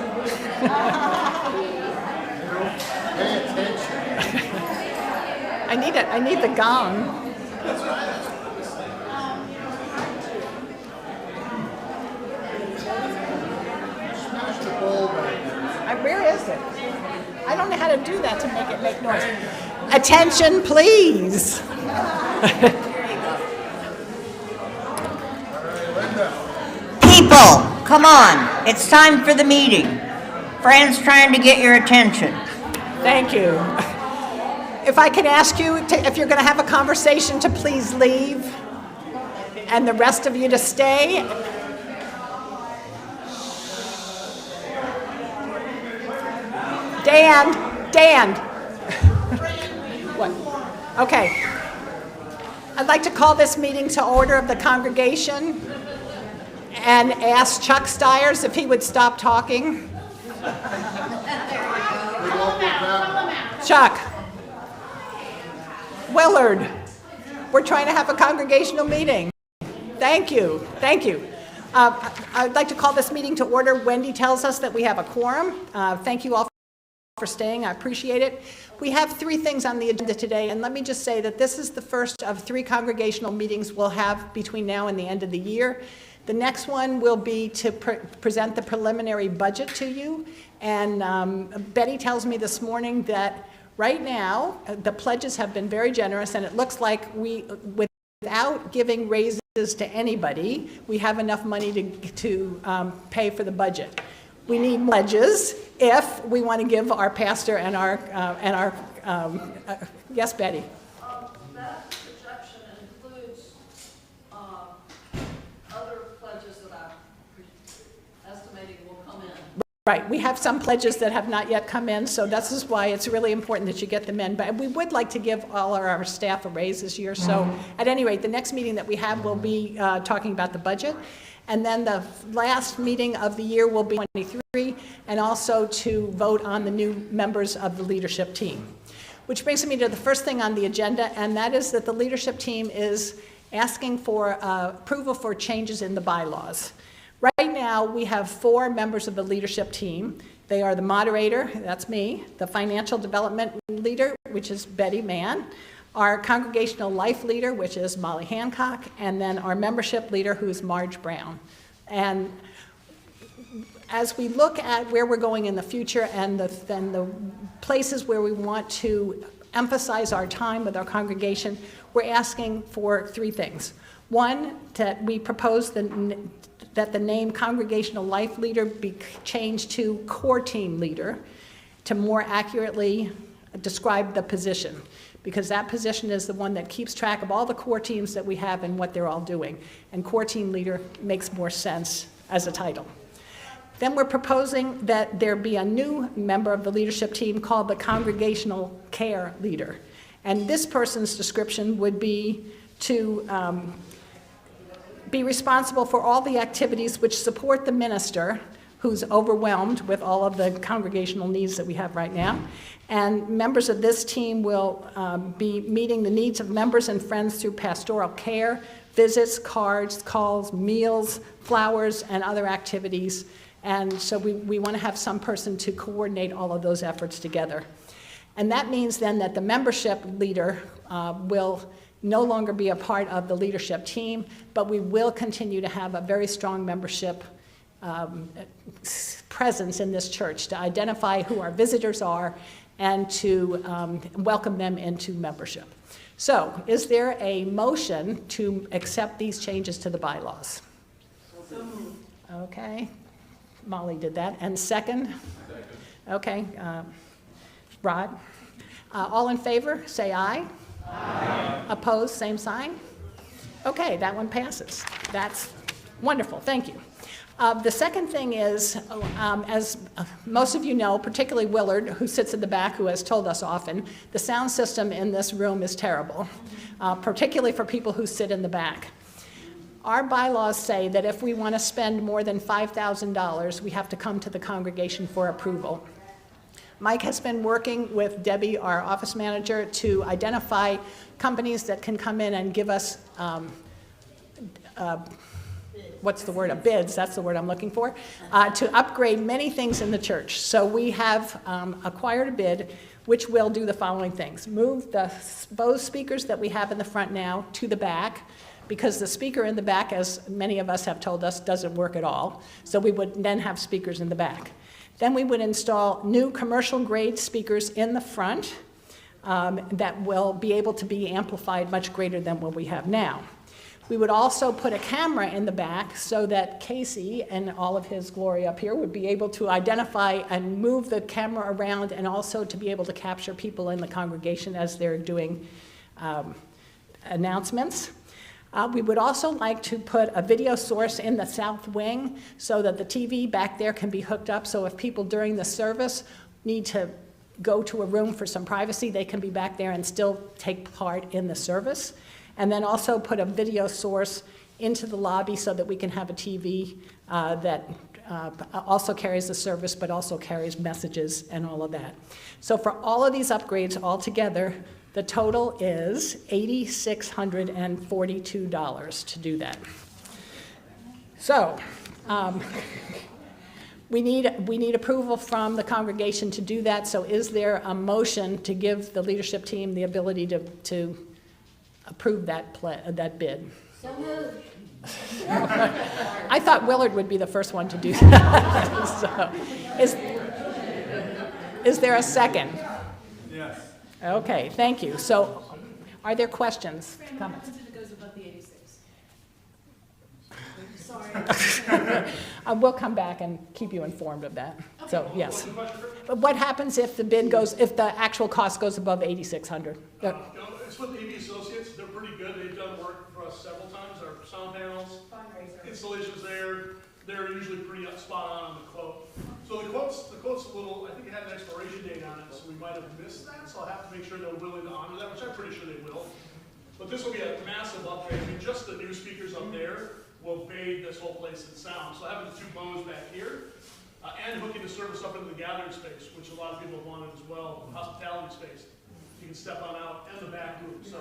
I need it. I need the gong. Where is it? I don't know how to do that to make it make noise. Attention, please. People, come on. It's time for the meeting. Fran's trying to get your attention. Thank you. If I could ask you, if you're going to have a conversation, to please leave, and the rest of you to stay. Dan. What? Okay. I'd like to call this meeting to order of the congregation and ask Chuck Stiers if he would stop talking. Chuck. Willard. We're trying to have a congregational meeting. Thank you. Thank you. I'd like to call this meeting to order. Wendy tells us that we have a quorum. Thank you all for staying. I appreciate it. We have 3 things on the agenda today, and let me just say that this is the first of 3 congregational meetings we'll have between now and the end of the year. The next one will be to present the preliminary budget to you, and Betty tells me this morning that right now the pledges have been very generous, and it looks like without giving raises to anybody, we have enough money to pay for the budget. We need pledges if we want to give our pastor and our yes, Betty. That projection includes other pledges that I'm estimating will come in. Right, we have some pledges that have not yet come in, so this is why it's really important that you get them in. But we would like to give all of our staff a raise this year. So at any rate, the next meeting that we have will be talking about the budget. And then the last meeting of the year will be 23, and also to vote on the new members of the leadership team. Which brings me to the first thing on the agenda, and that is that the leadership team is asking for approval for changes in the bylaws. Right now, we have 4 members of the leadership team. They are the moderator, that's me, the financial development leader, which is Betty Mann, our congregational life leader, which is Molly Hancock, and then our membership leader, who's Marge Brown. And as we look at where we're going in the future and the places where we want to emphasize our time with our congregation, we're asking for 3 things. One, that we propose that the name Congregational Life Leader be changed to Core Team Leader to more accurately describe the position, because that position is the one that keeps track of all the core teams that we have and what they're all doing. And Core Team Leader makes more sense as a title. Then we're proposing that there be a new member of the leadership team called the Congregational Care Leader. And this person's description would be to be responsible for all the activities which support the minister, who's overwhelmed with all of the congregational needs that we have right now. And members of this team will be meeting the needs of members and friends through pastoral care, visits, cards, calls, meals, flowers, and other activities. And so we want to have some person to coordinate all of those efforts together. And that means then that the membership leader will no longer be a part of the leadership team, but we will continue to have a very strong membership presence in this church to identify who our visitors are and to welcome them into membership. So, is there a motion to accept these changes to the bylaws? Okay, Molly did that. And second? Okay, Rod? All in favor, say aye. Aye. Opposed, same sign? Okay, that one passes. That's Wonderful, thank you. The second thing is, as most of you know, particularly Willard, who sits in the back, who has told us often, the sound system in this room is terrible, particularly for people who sit in the back. Our bylaws say that if we want to spend more than $5,000, we have to come to the congregation for approval. Mike has been working with Debbie, our office manager, to identify companies that can come in and give us bids, that's the word I'm looking for, to upgrade many things in the church. So we have acquired a bid which will do the following things. Move the Bose speakers that we have in the front now to the back, because the speaker in the back, as many of us have told us, doesn't work at all. So we would then have speakers in the back. Then we would install new commercial grade speakers in the front that will be able to be amplified much greater than what we have now. We would also put a camera in the back so that Casey and all of his glory up here would be able to identify and move the camera around, and also to be able to capture people in the congregation as they're doing announcements. We would also like to put a video source in the south wing so that the TV back there can be hooked up, so if people during the service need to go to a room for some privacy, they can be back there and still take part in the service. And then also put a video source into the lobby so that we can have a TV that also carries the service, but also carries messages and all of that. So for all of these upgrades altogether, the total is $8,642 to do that. So we need approval from the congregation to do that. So is there a motion to give the leadership team the ability to approve that bid? So moved. I thought Willard would be the first one to do that. So, is there a second? Yes. Okay, thank you. So, are there questions, comments? It goes above the 86. Sorry. We'll come back and keep you informed of that. So, yes. But what happens if if the actual cost goes above 8,600? It's with AV Associates. They're pretty good. They've done work for us several times. Our sound panels, installations there, they're usually pretty spot on the quote. So the quote's a little, I think it had an expiration date on it, so we might have missed that. So I'll have to make sure they're willing to honor that, which I'm pretty sure they will. But this will be a massive upgrade. I mean, just the new speakers up there will bathe this whole place in sound. So having the two Bose back here, and hooking the service up into the gathering space, which a lot of people wanted as well, hospitality space. You can step on out, and the back room. So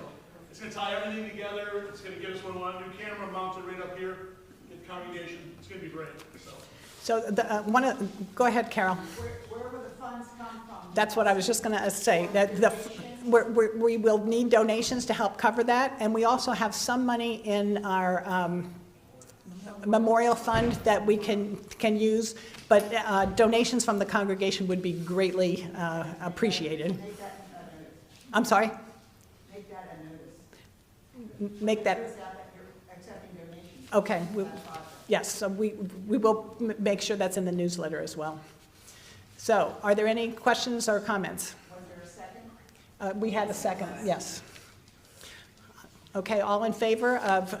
it's going to tie everything together. It's going to give us what we want. New camera mounted right up here in the congregation. It's going to be great. So go ahead, Carol. Where will the funds come from? That's what I was just going to say. That we will need donations to help cover that, and we also have some money in our memorial fund that we can use, but donations from the congregation would be greatly appreciated. I'm sorry? Make that a notice. Make that. Accepting donations. Okay. Yes, so we will make sure that's in the newsletter as well. So, are there any questions or comments? Was there a second? We had a second, yes. Okay, all in favor of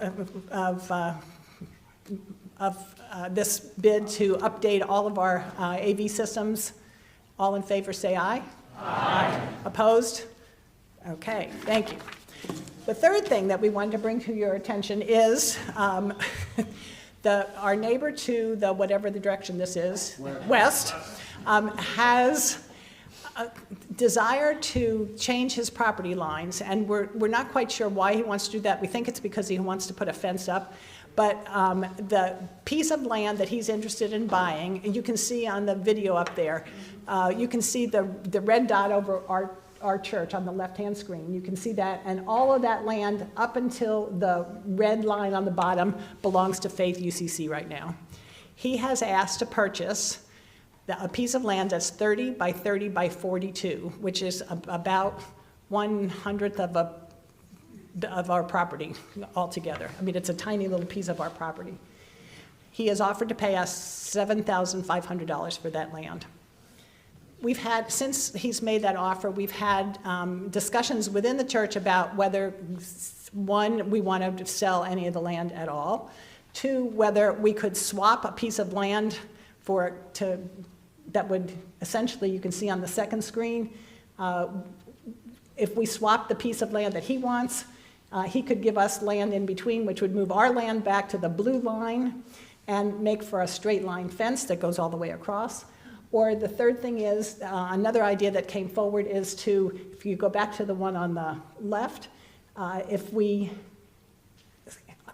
this bid to update all of our AV systems? All in favor say aye. Aye. Opposed? Okay, thank you. The third thing that we wanted to bring to your attention is our neighbor to the, whatever the direction this is, west, has a desire to change his property lines, and we're not quite sure why he wants to do that. We think it's because he wants to put a fence up, but the piece of land that he's interested in buying, and you can see on the video up there, you can see the red dot over our church on the left-hand screen. You can see that, and all of that land up until the red line on the bottom belongs to Faith UCC right now. He has asked to purchase a piece of land that's 30 by 30 by 42, which is about 1/100th of our property altogether. I mean, it's a tiny little piece of our property. He has offered to pay us $7,500 for that land. We've had, since he's made that offer, we've had discussions within the church about whether, one, we want to sell any of the land at all. Two, whether we could swap a piece of land that would, essentially, you can see on the second screen, if we swap the piece of land that he wants, he could give us land in between, which would move our land back to the blue line and make for a straight line fence that goes all the way across. Or the third thing is, another idea that came forward is to, if you go back to the one on the left, if we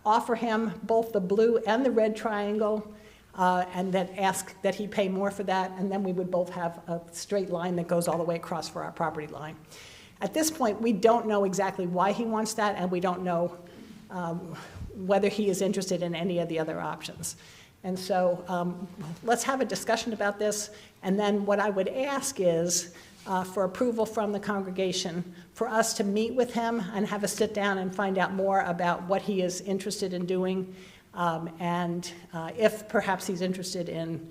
offer him both the blue and the red triangle, and then ask that he pay more for that, and then we would both have a straight line that goes all the way across for our property line. At this point, we don't know exactly why he wants that, and we don't know whether he is interested in any of the other options. And so let's have a discussion about this, and then what I would ask is for approval from the congregation for us to meet with him and have a sit down and find out more about what he is interested in doing, and if perhaps he's interested in,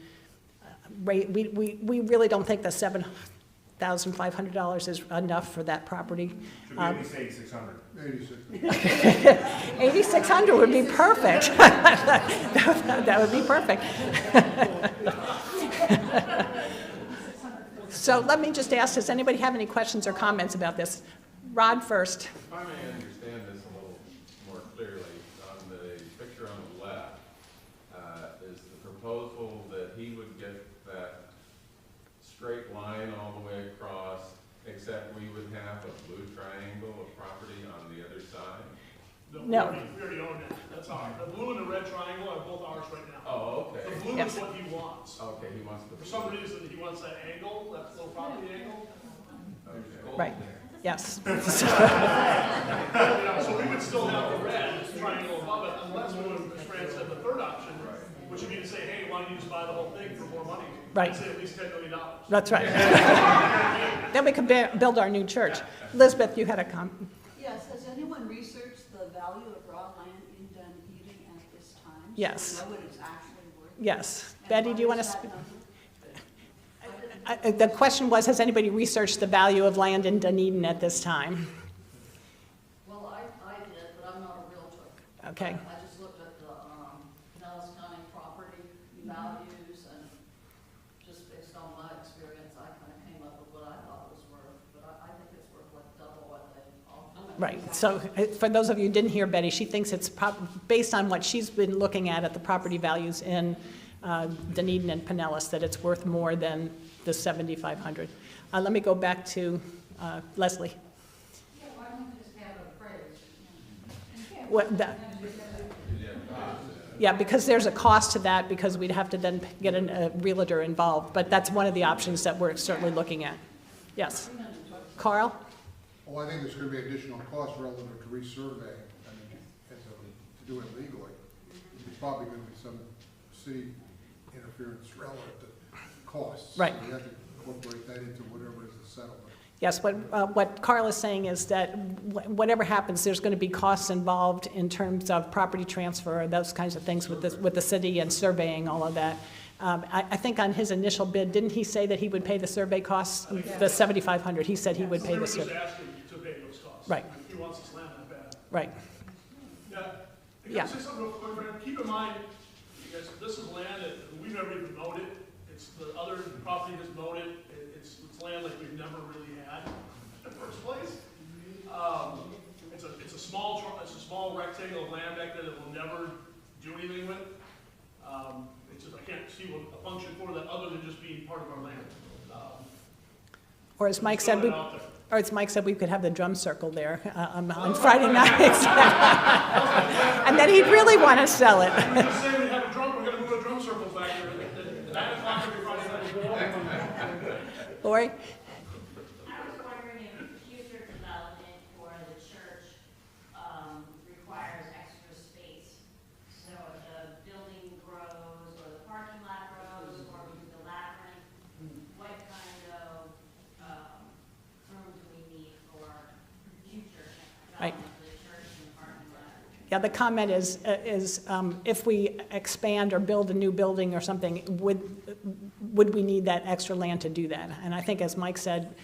we really don't think the $7,500 is enough for that property. Should be at least 8,600. 8,600 would be perfect. That would be perfect. So let me just ask, does anybody have any questions or comments about this? Rod first. If I may understand this a little more clearly, on the picture on the left, is the proposal that he would get that straight line all the way across, except we would have a blue triangle of property on the other side? No. We already own that. That's ours. The blue and the red triangle are both ours right now. Oh, okay. The blue is what he wants. Okay, he wants the. For some reason, he wants that angle, that little property angle. Okay. Right, yes. So we would still have the red triangle above it, unless we would, as Fran said, the third option, which would be to say, hey, why don't you just buy the whole thing for more money? Right. Say at least $10 million. That's right. Then we could build our new church. Elizabeth, you had a comment. Yes, has anyone researched the value of raw land in Dunedin at this time? Yes. So we know what it's actually worth? Yes. And Betty, what do you want to is that speak? number? The question was, has anybody researched the value of land in Dunedin at this time? Well, I did, but I'm not a realtor. Okay. I just looked at the Dallas County property values, and just based on my experience, I kind of came up with what I thought it was worth, but I think it's worth like double what they offer. Right. So for those of you who didn't hear Betty, she thinks it's based on what she's been looking at the property values in Dunedin and Pinellas, that it's worth more than the 7,500. Let me go back to Leslie. Yeah, why don't we just have a phrase? Yeah, because there's a cost to that, because we'd have to then get a realtor involved, but that's one of the options that we're certainly looking at. Yes. Carl? Well, I think there's going to be additional costs relative to resurveying. I mean, to do it legally, there's probably going to be some city interference relative to costs. Right. So you have to incorporate that into whatever is the settlement. Yes, what Carl is saying is that whatever happens, there's going to be costs involved in terms of property transfer, those kinds of things with the city and surveying, all of that. I think on his initial bid, didn't he say that he would pay the survey costs, the 7,500? He said he would pay the survey. We were just asking to pay those costs. Right. He wants his land that bad. Right. Yeah. Can I say something real quick, Fran? Keep in mind, you guys, this is land that we've never even mowed it. It's the other property has mowed it. It's land like we've never really had in the first place. It's a small rectangle of land back there that we'll never do anything with. It's just, I can't see what a function for that other than just being part of our land. Or as Mike said, we could have the drum circle there on Friday nights. And then he'd really want to sell it. Just say we have a drum, we're going to move a drum circle back there. At 9 o'clock every Friday night. Lori? I was wondering if future development for the church requires extra space. So if the building grows, or the parking lot grows, or we do the labyrinth, what kind of room do we need for future Right. development for the church and the parking lot? Yeah, the comment is if we expand or build a new building or something, would we need that extra land to do that? And I think, as Mike said,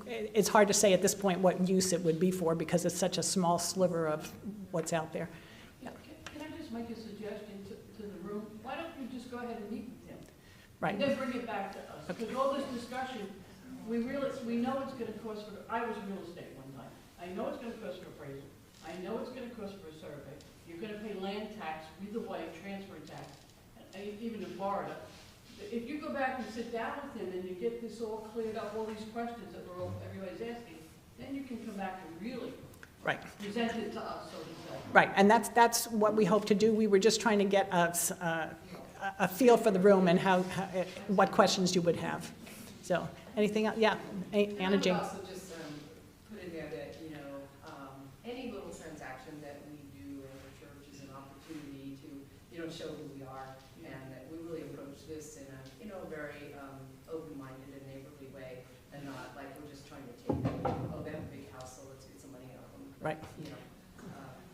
it's hard to say at this point what use it would be for, because it's such a small sliver of what's out there. Can I just just make a suggestion to the room? Why don't you just go ahead and meet with him? Right. And then bring it back to us, because all this discussion, we know it's gonna cost for, I was real estate one time. I know it's gonna cost for appraisal. I know it's gonna cost for a survey. You're gonna pay land tax, either way, transfer tax, even in Florida. If you go back and sit down with him and you get this all cleared up, all these questions that everybody's asking, then you can come back and really Right. present it to us, so to say. Right, and that's what we hope to do. We were just trying to get a feel for the room and what questions you would have. So, anything else? Yeah, Anna Jane. I would also just put in there that, any little transaction that we do as a church is an opportunity to, show who we are, and that we really approach this in a, very open-minded and neighborly way, and not like we're just trying to take, oh, they have a big house, so let's get some money out of them. Right. You know,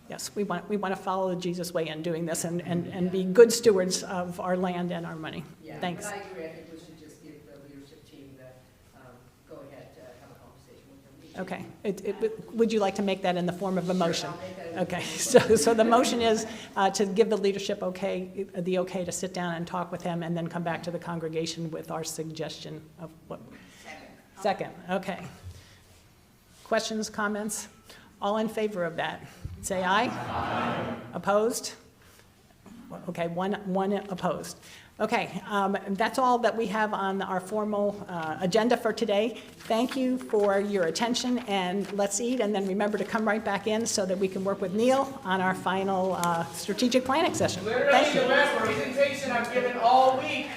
Yes, we want to follow the Jesus way in doing this and be good stewards of our land and our money. yeah, Thanks. but I agree. I think we should just give the leadership team the go ahead to have a conversation with them. Okay. Would you like to make that in the form of a motion? I'll make that in Okay, so the motion is to give the leadership the okay to sit down and talk with him and then come back to the congregation with our suggestion of what? Second, okay. Questions, comments? All in favor of that? Say aye. Aye. Opposed? Okay, one opposed. Okay, that's all that we have on our formal agenda for today. Thank you for your attention, and let's eat, and then remember to come right back in so that we can work with Neil on our final strategic planning session. Literally Thank you. the best presentation I've given all week.